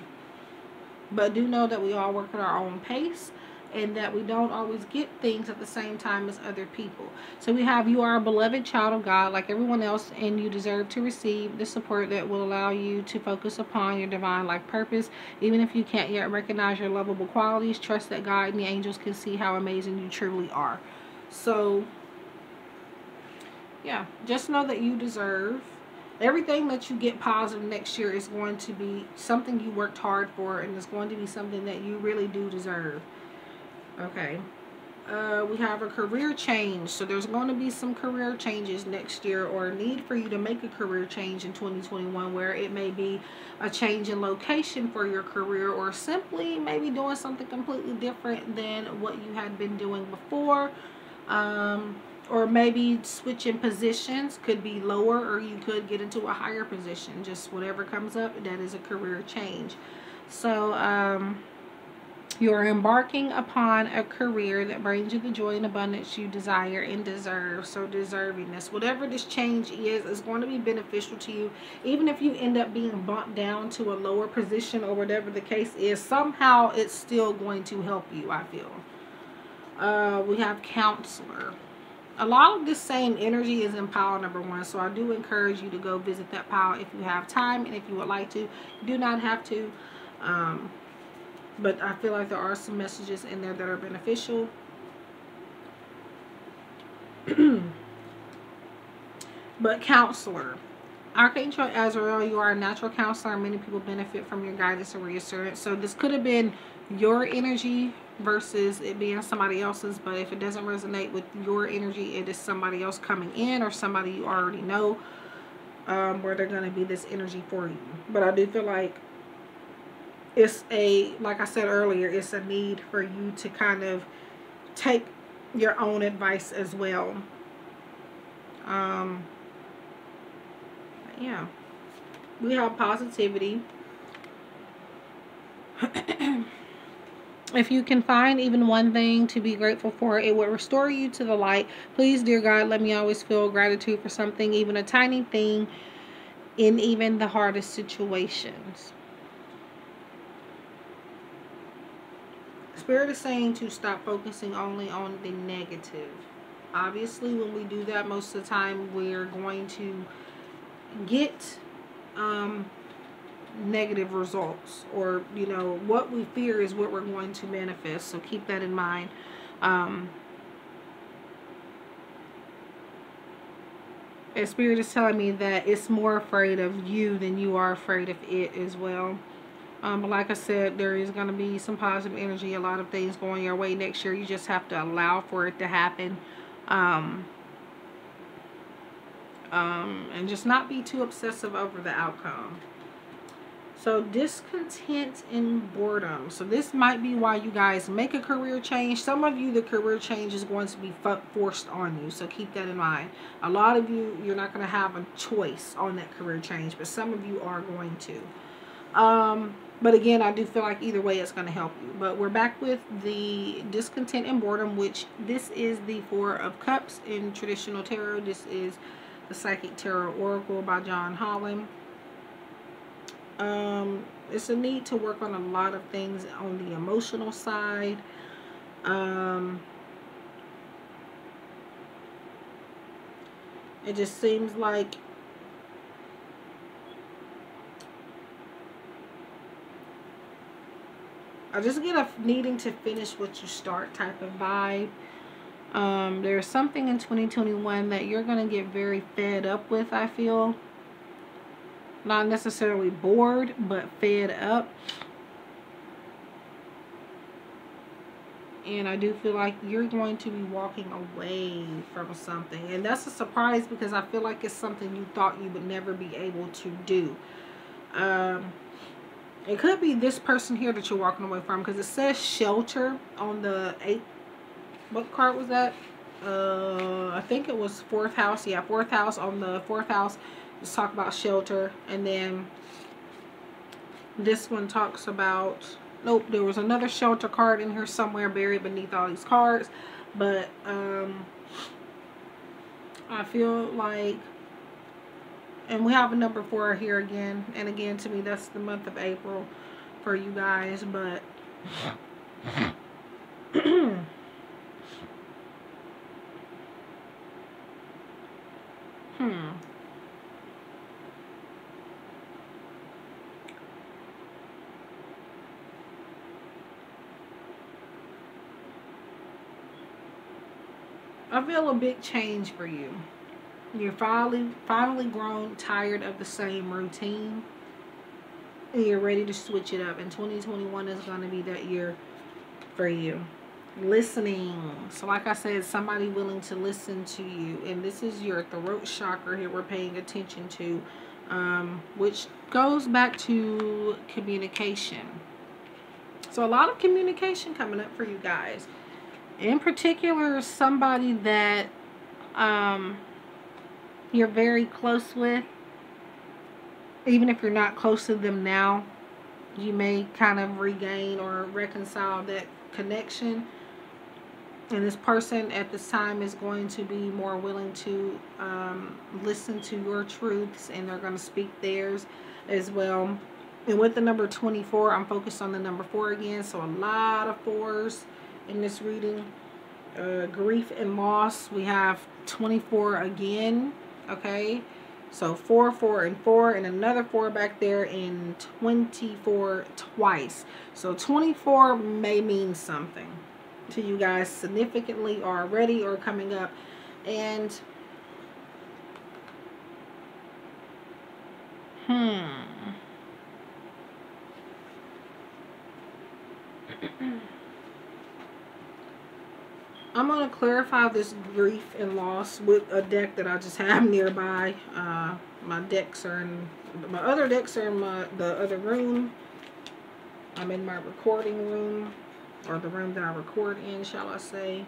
But do know that we all work at our own pace, and that we don't always get things at the same time as other people. So we have, you are a beloved child of God like everyone else, and you deserve to receive the support that will allow you to focus upon your divine life purpose. Even if you can't yet recognize your lovable qualities, trust that God and the angels can see how amazing you truly are. So yeah, just know that you deserve everything that you get positive next year. Is going to be something you worked hard for, and it's going to be something that you really do deserve. Okay. We have a career change. So there's going to be some career changes next year, or a need for you to make a career change in 2021, where it may be a change in location for your career, or simply maybe doing something completely different than what you had been doing before. Or maybe switching positions, could be lower, or you could get into a higher position. Just whatever comes up, that is a career change. So you're embarking upon a career that brings you the joy and abundance you desire and deserve. So deservingness, whatever this change is going to be beneficial to you. Even if you end up being bumped down to a lower position or whatever the case is, somehow it's still going to help you, I feel. We have counselor. A lot of this same energy is in pile number 1. So I do encourage you to go visit that pile if you have time and if you would like to. You do not have to. But I feel like there are some messages in there that are beneficial. But counselor. Archangel Azrael, you are a natural counselor. Many people benefit from your guidance and reassurance. So this could have been your energy versus it being somebody else's. But if it doesn't resonate with your energy, it is somebody else coming in, or somebody you already know, where they're going to be this energy for you. But I do feel like it's like I said earlier, it's a need for you to kind of take your own advice as well. Yeah. We have positivity. If you can find even one thing to be grateful for, it will restore you to the light. Please, dear God, let me always feel gratitude for something, even a tiny thing, in even the hardest situations. Spirit is saying to stop focusing only on the negative. Obviously, when we do that, most of the time we're going to get negative results, or you know, what we fear is what we're going to manifest. So keep that in mind. And Spirit is telling me that it's more afraid of you than you are afraid of it as well. But like I said, there is going to be some positive energy, a lot of things going your way next year. You just have to allow for it to happen. And just not be too obsessive over the outcome. So discontent and boredom. So this might be why you guys make a career change. Some of you, the career change is going to be forced on you. So keep that in mind. A lot of you, you're not going to have a choice on that career change. But some of you are going to. But again, I do feel like either way it's going to help you. But we're back with the discontent and boredom, which this is the Four of Cups in traditional tarot. This is the Psychic Tarot Oracle by John Holland. It's a need to work on a lot of things on the emotional side. It just seems like I just get a needing to finish what you start type of vibe. There's something in 2021 that you're going to get very fed up with, I feel. Not necessarily bored, but fed up. And I do feel like you're going to be walking away from something. And that's a surprise, because I feel like it's something you thought you would never be able to do. It could be this person here that you're walking away from, because it says shelter on the 8th. What card was that? I think it was 4th house. Yeah, 4th house. On the 4th house, let's talk about shelter. And then this one talks about, nope, there was another shelter card in here somewhere buried beneath all these cards. But I feel like, and we have a number 4 here again. And again, to me, that's the month of April for you guys. But I feel a big change for you. You're finally grown tired of the same routine, and you're ready to switch it up. And 2021 is going to be that year for you. listening. So like I said, somebody willing to listen to you. And this is your throat chakra here we're paying attention to, which goes back to communication. So a lot of communication coming up for you guys. In particular, somebody that you're very close with. Even if you're not close to them now, you may kind of regain or reconcile that connection. And this person at this time is going to be more willing to listen to your truths, and they're going to speak theirs as well. And with the number 24, I'm focused on the number 4 again. So a lot of 4s in this reading. Grief and loss. We have 24 again. Okay. So 4, 4, and 4, and another 4 back there, and 24 twice. So 24 may mean something to you guys significantly already or coming up. And I'm going to clarify this grief and loss with a deck that I just have nearby. My decks are in, my other decks are in the other room. I'm in my recording room, or the room that I record in, shall I say.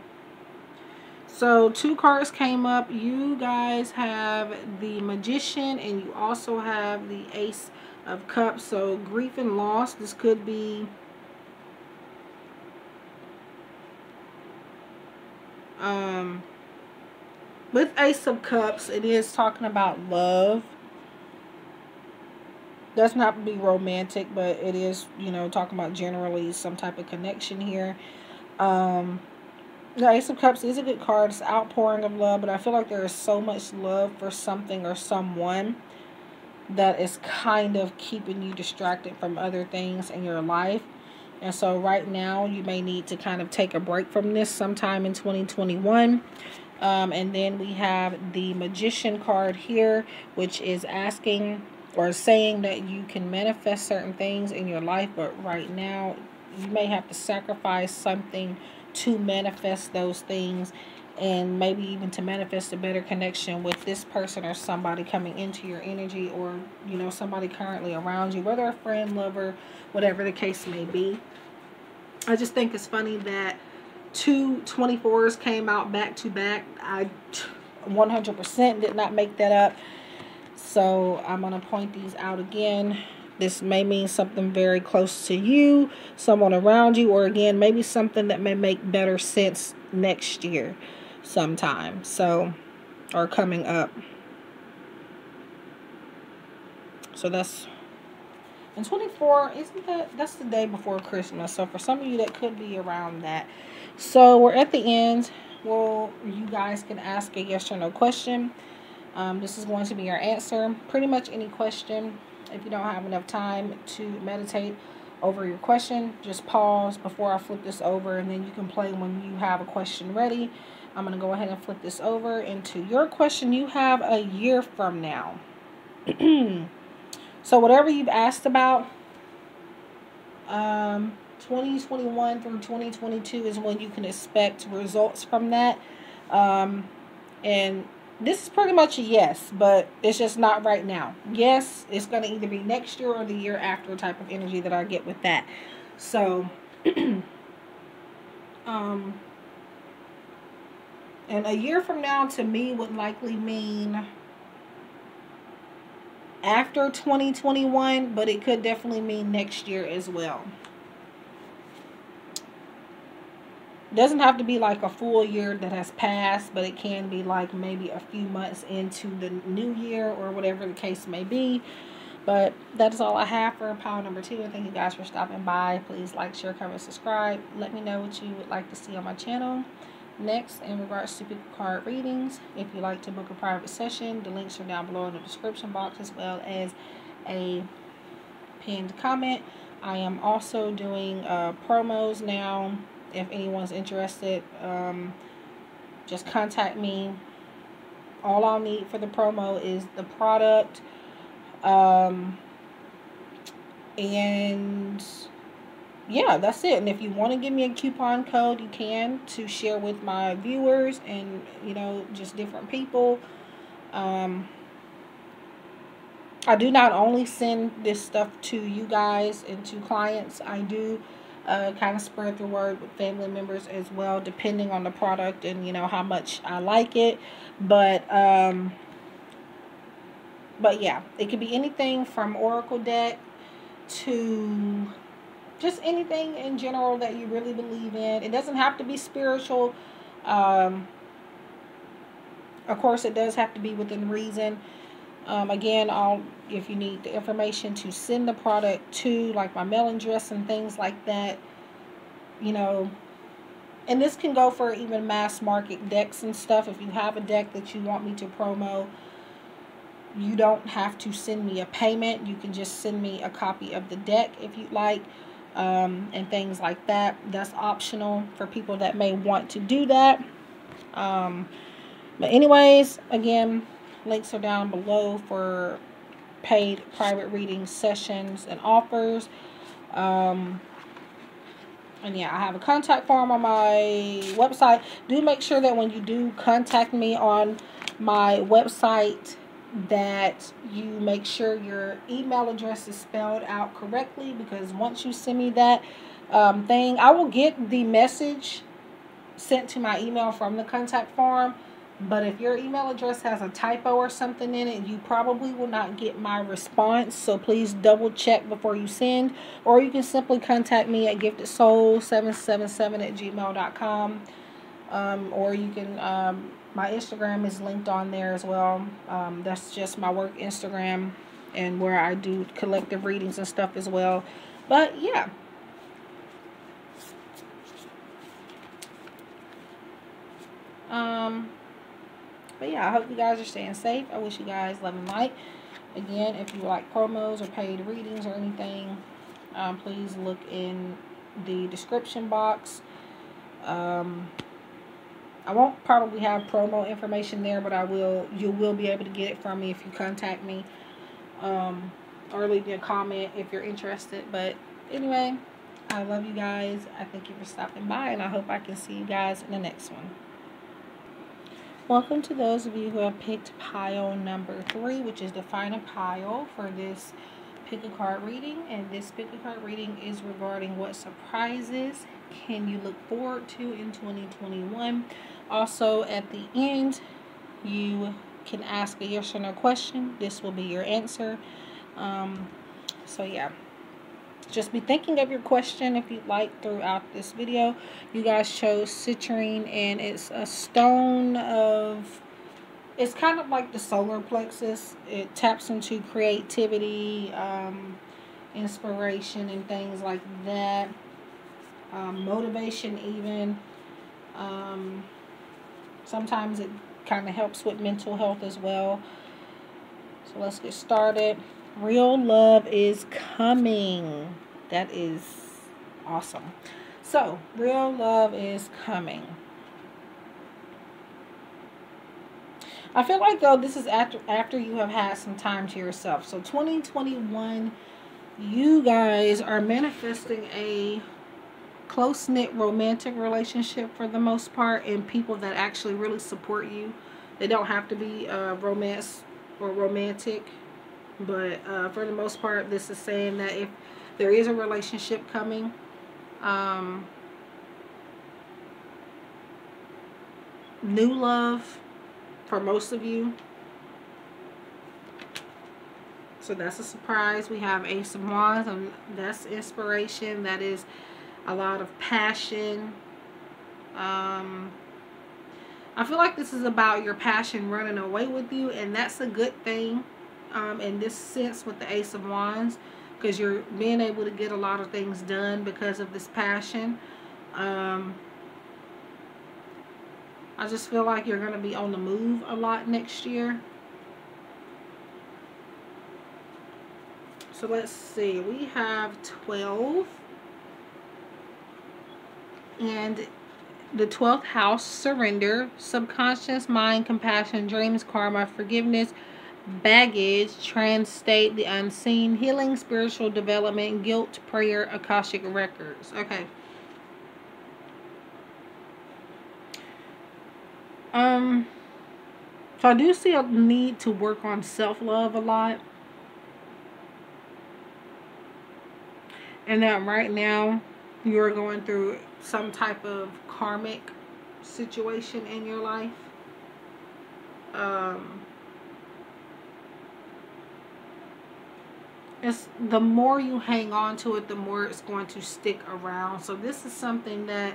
So 2 cards came up. You guys have the Magician, and you also have the Ace of Cups. So grief and loss, this could be with Ace of Cups, it is talking about love. Does not be romantic, but it is, you know, talking about generally some type of connection here. The Ace of Cups is a good card. It's outpouring of love, but I feel like there is so much love for something or someone that is kind of keeping you distracted from other things in your life. And so right now you may need to kind of take a break from this sometime in 2021. And then we have the Magician card here, which is asking or saying that you can manifest certain things in your life, but right now you may have to sacrifice something to manifest those things, and maybe even to manifest a better connection with this person or somebody coming into your energy, or, you know, somebody currently around you, whether a friend, lover, whatever the case may be. I just think it's funny that 2 24s came out back to back. I 100% did not make that up. So I'm going to point these out again. This may mean something very close to you, someone around you, or again, maybe something that may make better sense next year sometime. So, or coming up. So that's, and 24, isn't that's the day before Christmas. So for some of you, that could be around that. So we're at the end. Well, you guys can ask a yes or no question. This is going to be your answer. Pretty much any question. If you don't have enough time to meditate over your question, just pause before I flip this over, and then you can play when you have a question ready. I'm going to go ahead and flip this over into your question you have a year from now. So whatever you've asked about, 2021 through 2022 is when you can expect results from that. And this is pretty much a yes, but it's just not right now. Yes, it's going to either be next year or the year after type of energy that I get with that. So, and a year from now to me would likely mean after 2021, but it could definitely mean next year as well. Doesn't have to be like a full year that has passed, but it can be like maybe a few months into the new year or whatever the case may be. But that is all I have for pile number 2. Thank you guys for stopping by. Please like, share, comment, subscribe. Let me know what you would like to see on my channel. Next, in regards to pickacard readings, if you'd like to book a private session, the links are down below in the description box, as well as a pinned comment. I am also doing promos now. If anyone's interested, just contact me. All I'll need for the promo is the product, and yeah, that's it. And if you want to give me a coupon code, you can, to share with my viewers and, you know, just different people. I do not only send this stuff to you guys and to clients. I do kind of spread the word with family members as well, depending on the product and, you know, how much I like it. But yeah, it could be anything from Oracle deck to just anything in general that you really believe in. It doesn't have to be spiritual. Of course, it does have to be within reason. Again, if you need the information to send the product to, like my mailing address and things like that, you know, and this can go for even mass market decks and stuff. If you have a deck that you want me to promo, you don't have to send me a payment. You can just send me a copy of the deck if you'd like, and things like that. That's optional for people that may want to do that. But anyways, again, links are down below for paid private reading sessions and offers. And yeah, I have a contact form on my website. Do make sure that when you do contact me on my website, that you make sure your email address is spelled out correctly, because once you send me that thing, I will get the message sent to my email from the contact form. But if your email address has a typo or something in it, you probably will not get my response. So please double check before you send. Or you can simply contact me at giftedsoul777@gmail.com. Or you can, my Instagram is linked on there as well. That's just my work Instagram, and where I do collective readings and stuff as well. But yeah. But yeah, I hope you guys are staying safe. I wish you guys love and light. Again, if you like promos or paid readings or anything, please look in the description box. I won't probably have promo information there, but you will be able to get it from me if you contact me, or leave me a comment if you're interested. But anyway, I love you guys. I thank you for stopping by, and I hope I can see you guys in the next one. Welcome to those of you who have picked pile number 3, which is the final pile for this pick a card reading. And this pick a card reading is regarding what surprises can you look forward to in 2021. Also, at the end, you can ask a yes or no question. This will be your answer. So yeah, just be thinking of your question if you'd like throughout this video. You guys chose citrine, and it's a stone of, it's kind of like the solar plexus. It taps into creativity, inspiration, and things like that. Motivation even. Sometimes it kind of helps with mental health as well. So let's get started. Real love is coming. That is awesome. So, real love is coming. I feel like, though, this is after you have had some time to yourself. So, 2021, you guys are manifesting a close-knit romantic relationship for the most part, and people that actually really support you. They don't have to be romance or romantic. But for the most part, this is saying that if there is a relationship coming, new love for most of you. So that's a surprise. We have Ace of Wands, and that's inspiration. That is a lot of passion. I feel like this is about your passion running away with you, and that's a good thing. In this sense with the Ace of Wands, because you're being able to get a lot of things done because of this passion. I just feel like you're going to be on the move a lot next year. So let's see, we have 12, and the 12th house, surrender, subconscious mind, compassion, dreams, karma, forgiveness, baggage, trans state, the unseen, healing, spiritual development, guilt, prayer, Akashic records. Okay. So I do see a need to work on self-love a lot. And that right now you're going through some type of karmic situation in your life. It's the more you hang on to it, the more it's going to stick around. So this is something that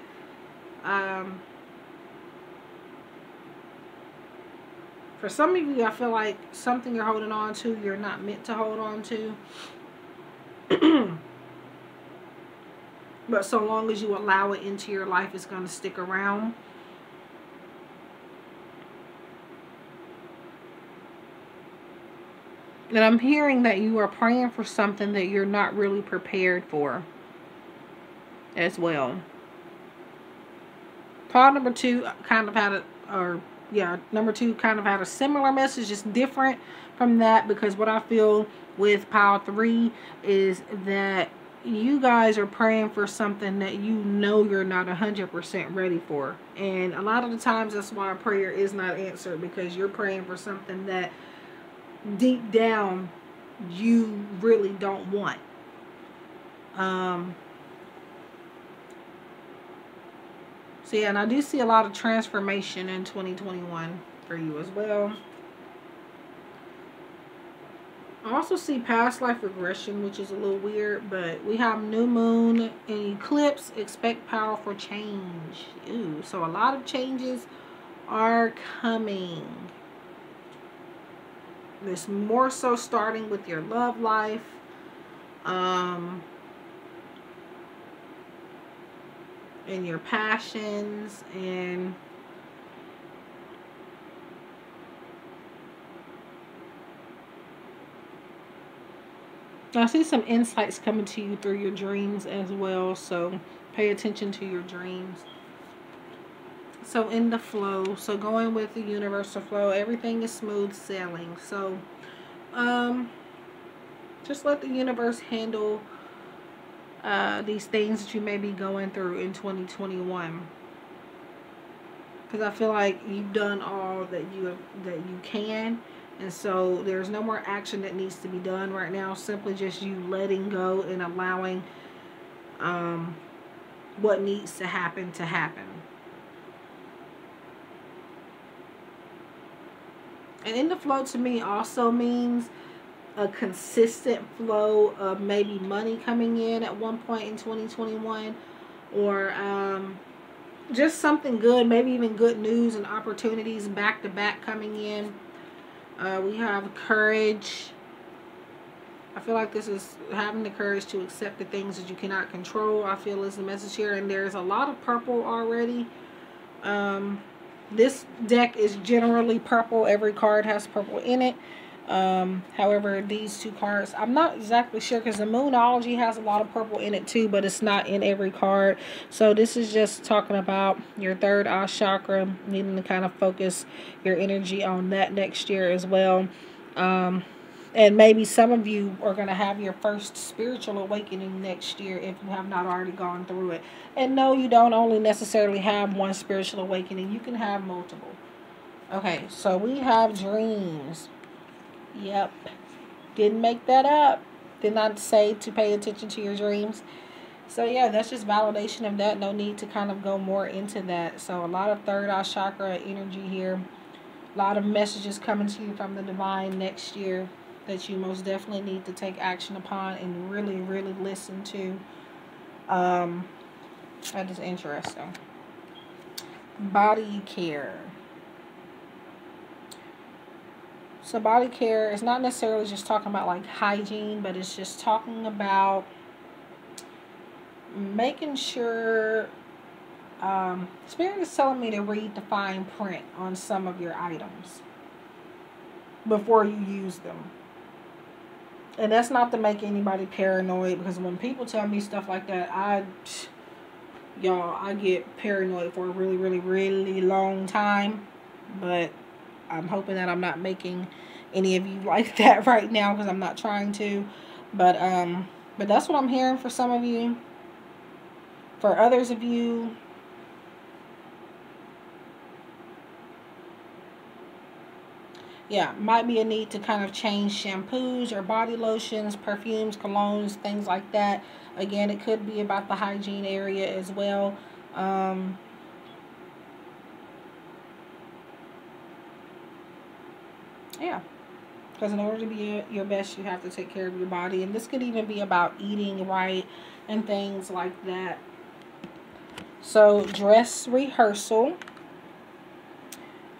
for some of you, I feel like something you're holding on to, you're not meant to hold on to. But so long as you allow it into your life, it's going to stick around. And I'm hearing that you are praying for something that you're not really prepared for as well. Pile number 2 kind of had number 2 kind of had a similar message, just different from that, because what I feel with pile 3 is that you guys are praying for something that you know you're not 100% ready for. And a lot of the times that's why a prayer is not answered, because you're praying for something that deep down you really don't want. So yeah, and I do see a lot of transformation in 2021 for you as well. I also see past life regression, which is a little weird, but we have new moon and eclipse. Expect powerful change. Ooh, so a lot of changes are coming. This more so starting with your love life. And your passions, and I see some insights coming to you through your dreams as well, so pay attention to your dreams. So in the flow, so going with the universal flow, everything is smooth sailing. So just let the universe handle these things that you may be going through in 2021, because I feel like you've done all that you can, and so there's no more action that needs to be done right now. Simply just you letting go and allowing what needs to happen to happen. And in the flow to me also means a consistent flow of maybe money coming in at one point in 2021, or just something good, maybe even good news and opportunities back to back coming in. We have courage. I feel like this is having the courage to accept the things that you cannot control, I feel is the message here. And there's a lot of purple already. This deck is generally purple. Every card has purple in it. However, these 2 cards, I'm not exactly sure, because the Moonology has a lot of purple in it too, but it's not in every card. So this is just talking about your third eye chakra, needing to kind of focus your energy on that next year as well. And maybe some of you are going to have your first spiritual awakening next year if you have not already gone through it. And no, you don't only necessarily have one spiritual awakening. You can have multiple. Okay, so we have dreams. Yep. Didn't make that up. Did not say to pay attention to your dreams. So yeah, that's just validation of that. No need to kind of go more into that. So a lot of third eye chakra energy here. A lot of messages coming to you from the divine next year that you most definitely need to take action upon and really, really listen to. That is interesting. Body care. So body care is not necessarily just talking about like hygiene, but it's just talking about making sure, Spirit is telling me to read the fine print on some of your items before you use them. And that's not to make anybody paranoid, because when people tell me stuff like that, I get paranoid for a really, really, really long time. But I'm hoping that I'm not making any of you like that right now, because I'm not trying to. But that's what I'm hearing for some of you. For others of you, yeah, might be a need to kind of change shampoos or body lotions, perfumes, colognes, things like that. Again, it could be about the hygiene area as well. Yeah, because in order to be your best, you have to take care of your body. And this could even be about eating right and things like that. So, dress rehearsal,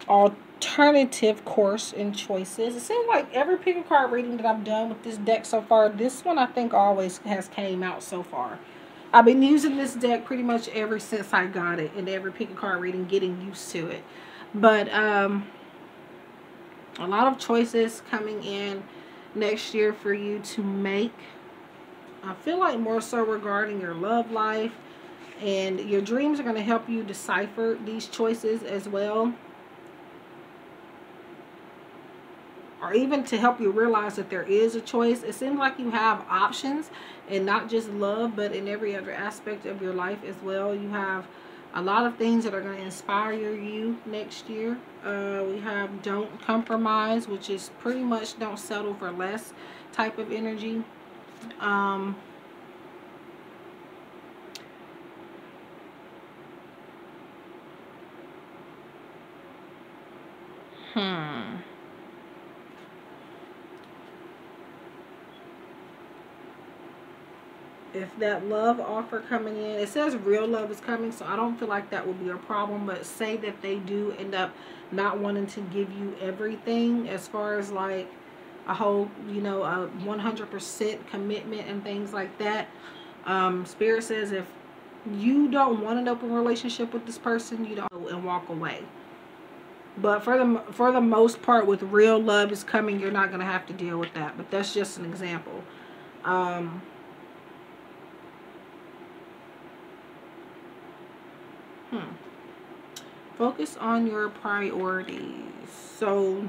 alternative course and choices. It seems like every pick a card reading that I've done with this deck so far, this one I think always has came out so far. I've been using this deck pretty much ever since I got it, in every pick a card reading, getting used to it. But a lot of choices coming in next year for you to make. I feel like more so regarding your love life, and your dreams are going to help you decipher these choices as well. Or even to help you realize that there is a choice. It seems like you have options, and not just love, but in every other aspect of your life as well. You have a lot of things that are going to inspire you next year. We have don't compromise, which is pretty much don't settle for less type of energy. If that love offer coming in, it says real love is coming, so I don't feel like that will be a problem. But say that they do end up not wanting to give you everything, as far as like a whole, you know, a 100% commitment and things like that. Spirit says if you don't want an open relationship with this person, you don't, and walk away. But for the most part, with real love is coming, you're not going to have to deal with that. But that's just an example. Focus on your priorities. So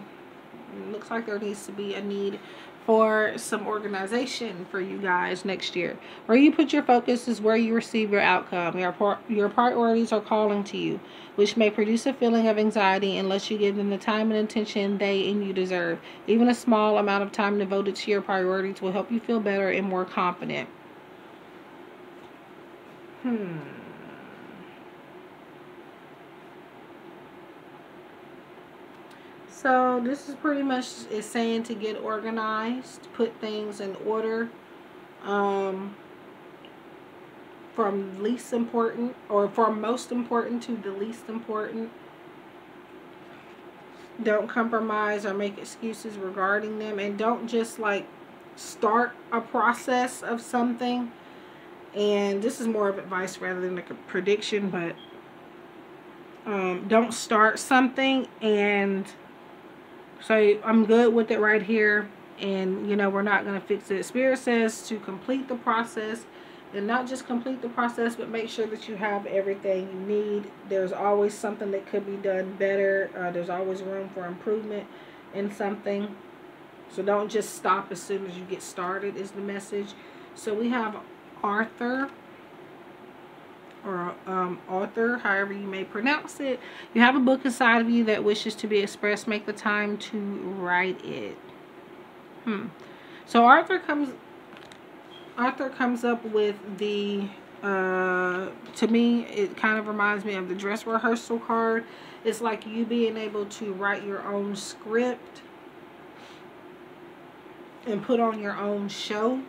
it looks like there needs to be a need for some organization for you guys next year. Where you put your focus is where you receive your outcome. Your priorities are calling to you, which may produce a feeling of anxiety unless you give them the time and attention they and you deserve. Even a small amount of time devoted to your priorities will help you feel better and more confident. So this is pretty much is saying to get organized, put things in order, from least important, or from most important to the least important. Don't compromise or make excuses regarding them, and don't just like start a process of something. And this is more of advice rather than like a prediction, but don't start something and say, I'm good with it right here, and you know, we're not going to fix it. Spirit says to complete the process, and not just complete the process, but make sure that you have everything you need. There's always something that could be done better. There's always room for improvement in something. So don't just stop as soon as you get started is the message. So we have Arthur, or author, however you may pronounce it. You have a book inside of you that wishes to be expressed. Make the time to write it. So Arthur comes up with the to me, it kind of reminds me of the dress rehearsal card. It's like you being able to write your own script and put on your own show.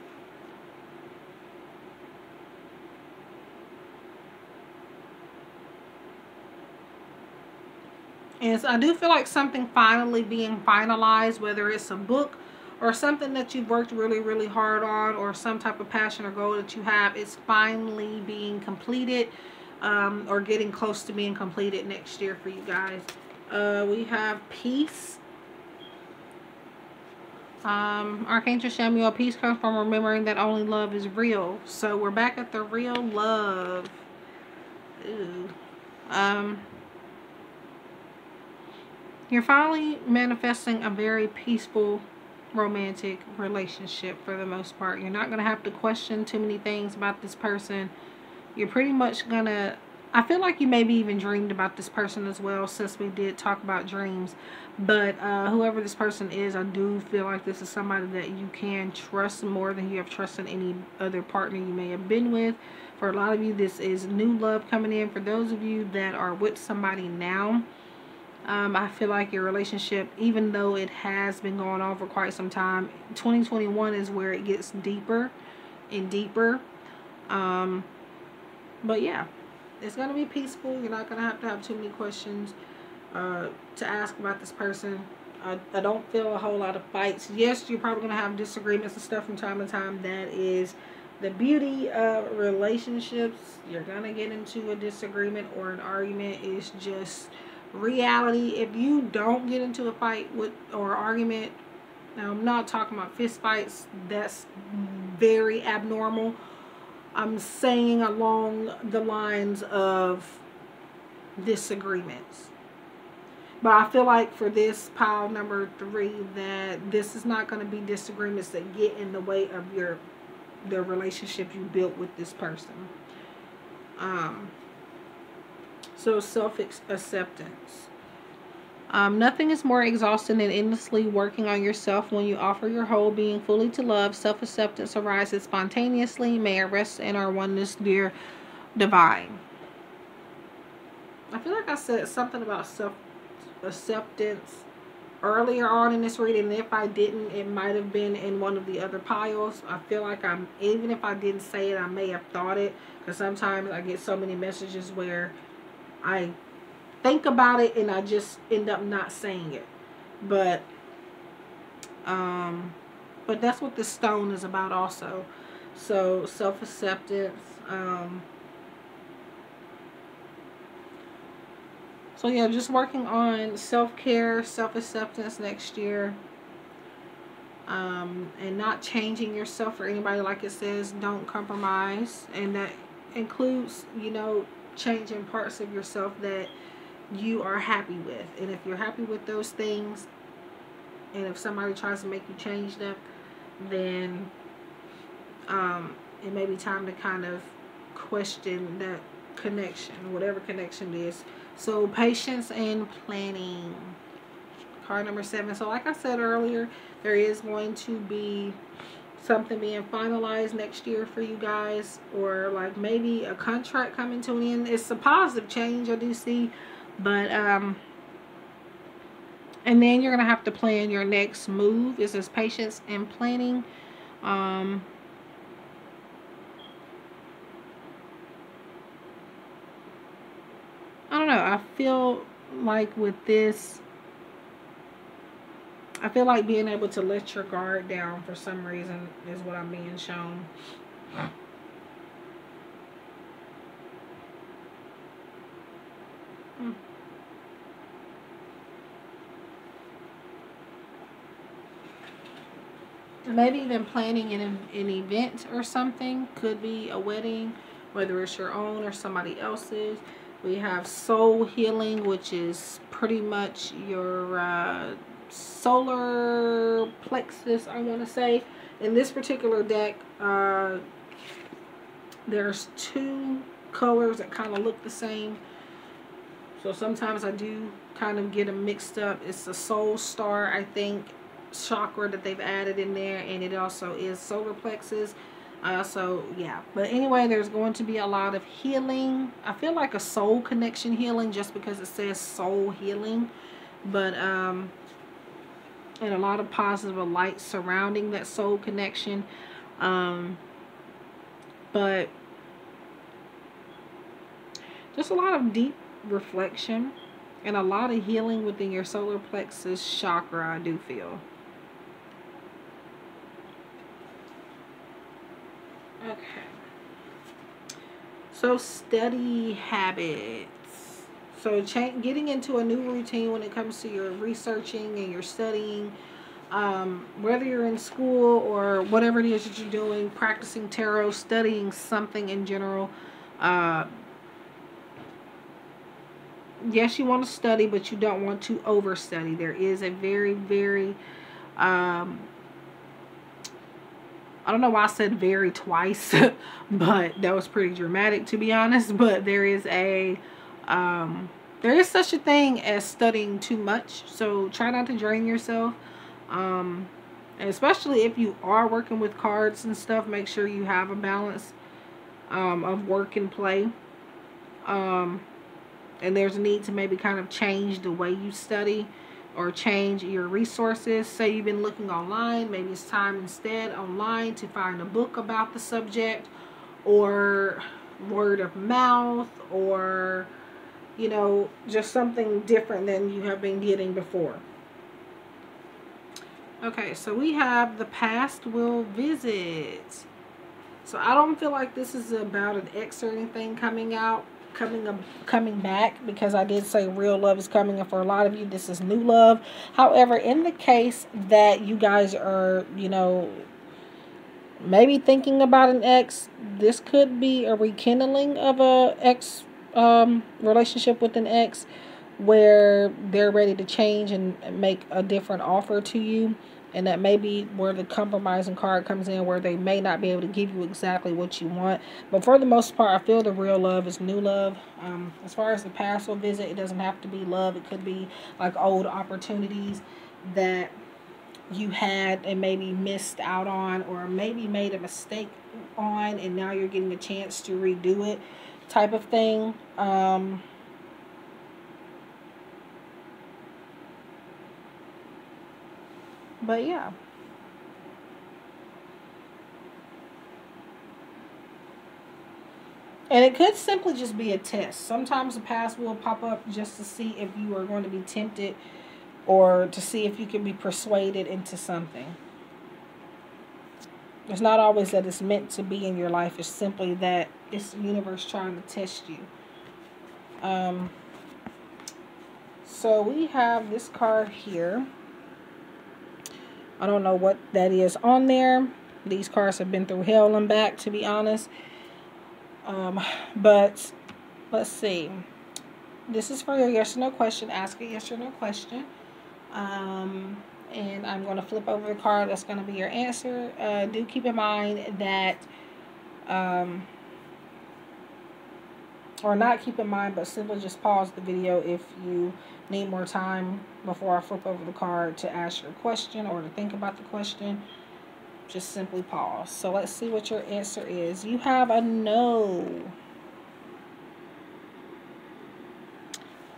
And so I do feel like something finally being finalized, whether it's a book or something that you've worked really, really hard on, or some type of passion or goal that you have, it's finally being completed, or getting close to being completed next year for you guys. We have peace. Archangel Samuel, peace comes from remembering that only love is real. So we're back at the real love. Ooh. You're finally manifesting a very peaceful romantic relationship for the most part. You're not going to have to question too many things about this person. You're pretty much going to, I feel like you maybe even dreamed about this person as well, since we did talk about dreams. But whoever this person is, I do feel like this is somebody that you can trust more than you have trusted any other partner you may have been with. For a lot of you, this is new love coming in. For those of you that are with somebody now, I feel like your relationship, even though it has been going on for quite some time, 2021 is where it gets deeper and deeper. But yeah, it's going to be peaceful. You're not going to have too many questions to ask about this person. I don't feel a whole lot of fights. Yes, you're probably going to have disagreements and stuff from time to time. That is the beauty of relationships. You're going to get into a disagreement or an argument. It's just reality. If you don't get into a fight with or argument, now I'm not talking about fist fights. That's very abnormal. I'm saying along the lines of disagreements. But I feel like for this pile number 3, that this is not going to be disagreements that get in the way of the relationship you built with this person. So self-acceptance. Nothing is more exhausting than endlessly working on yourself. When you offer your whole being fully to love, self-acceptance arises spontaneously. May it rest in our oneness, dear divine. I feel like I said something about self-acceptance earlier on in this reading. And if I didn't, it might have been in one of the other piles. I feel like even if I didn't say it, I may have thought it. Because sometimes I get so many messages where I think about it and I just end up not saying it. But that's what this stone is about also. So self-acceptance. So yeah, just working on self-care, self-acceptance next year. And not changing yourself for anybody. Like it says, don't compromise. And that includes, you know, changing parts of yourself that you are happy with. And if you're happy with those things, and if somebody tries to make you change them, then it may be time to kind of question that connection, whatever connection it is. So patience and planning. Card number 7. So like I said earlier, there is going to be something being finalized next year for you guys, or like maybe a contract coming to an end. It's a positive change, I do see. But and then you're gonna have to plan your next move. It says patience and planning. I don't know. I feel like with this, I feel like being able to let your guard down for some reason is what I'm being shown. Maybe even planning an event or something. Could be a wedding, whether it's your own or somebody else's. We have soul healing, which is pretty much your solar plexus, I want to say. In this particular deck, there's 2 colors that kind of look the same. So sometimes I do kind of get them mixed up. It's a soul star, I think, chakra that they've added in there, and it also is solar plexus. So yeah, but anyway, there's going to be a lot of healing. I feel like a soul connection healing, just because it says soul healing. But and a lot of positive light surrounding that soul connection. But just a lot of deep reflection and a lot of healing within your solar plexus chakra, I do feel. Okay. So steady habits. So getting into a new routine when it comes to your researching and your studying. Whether you're in school or whatever it is that you're doing, practicing tarot, studying something in general. yes, you want to study, but you don't want to overstudy. There is a very, very, I don't know why I said very twice, but that was pretty dramatic, to be honest. But there is such a thing as studying too much. So try not to drain yourself. Especially if you are working with cards and stuff, make sure you have a balance of work and play. And there's a need to maybe kind of change the way you study or change your resources. Say you've been looking online, maybe it's time instead online to find a book about the subject, or word of mouth, or, you know, just something different than you have been getting before. Okay, so we have the past will visit. So I don't feel like this is about an ex or anything coming back, because I did say real love is coming, and for a lot of you this is new love. However, in the case that you guys are, you know, maybe thinking about an ex, this could be a rekindling of a ex relationship with an ex, where they're ready to change and make a different offer to you. And that may be where the compromising card comes in, where they may not be able to give you exactly what you want. But for the most part, I feel the real love is new love. As far as the past will visit, it doesn't have to be love. It could be like old opportunities that you had and maybe missed out on, or maybe made a mistake on, and now you're getting a chance to redo it, type of thing. But yeah. And it could simply just be a test. Sometimes the past will pop up just to see if you are going to be tempted, or to see if you can be persuaded into something. It's not always that it's meant to be in your life. It's simply that it's the universe trying to test you. So we have this card here. I don't know what that is on there. These cards have been through hell and back, to be honest. But let's see. This is for your yes or no question. Ask a yes or no question. And I'm going to flip over the card. That's going to be your answer. Do keep in mind that, or not keep in mind, but simply just pause the video if you need more time before I flip over the card to ask your question or to think about the question. Just simply pause. So let's see what your answer is. You have a no.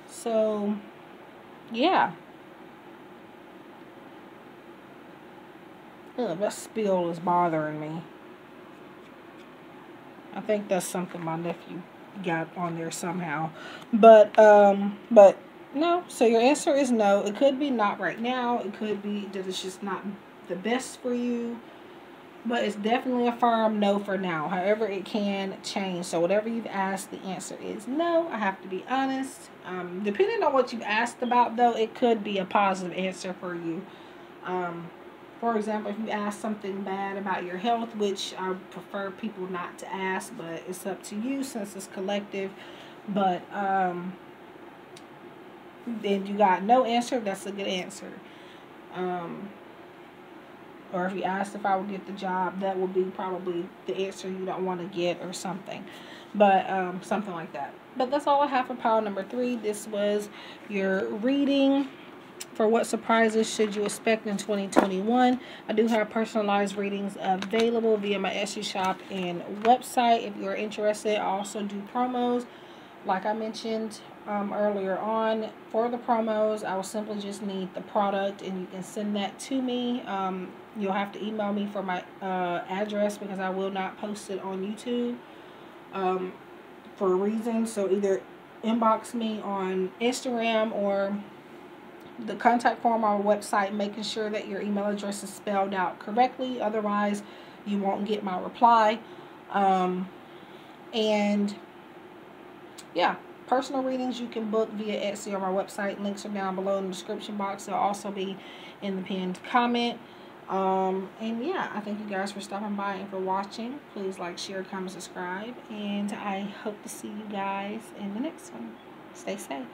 So, yeah. Ugh, that spill is bothering me. I think that's something my nephew got on there somehow. But no. So your answer is no. It could be not right now. It could be that it's just not the best for you. But it's definitely a firm no for now. However, it can change. So whatever you've asked, the answer is no. I have to be honest. Depending on what you've asked about, though, it could be a positive answer for you. For example, if you ask something bad about your health, which I prefer people not to ask, but it's up to you since it's collective. But then you got no answer, that's a good answer. Or if you asked if I would get the job, that would be probably the answer you don't want to get, or something. But something like that. But that's all I have for pile number 3. This was your reading for what surprises should you expect in 2021. I do have personalized readings available via my Etsy shop and website if you're interested. I also do promos. Like I mentioned earlier on, for the promos, I will simply just need the product, and you can send that to me. You'll have to email me for my address, because I will not post it on YouTube for a reason. So either inbox me on Instagram or the contact form on our website, making sure that your email address is spelled out correctly. Otherwise, you won't get my reply. And yeah, personal readings you can book via Etsy or my website. Links are down below in the description box. They'll also be in the pinned comment. And yeah, I thank you guys for stopping by and for watching. Please like, share, comment, subscribe. And I hope to see you guys in the next one. Stay safe.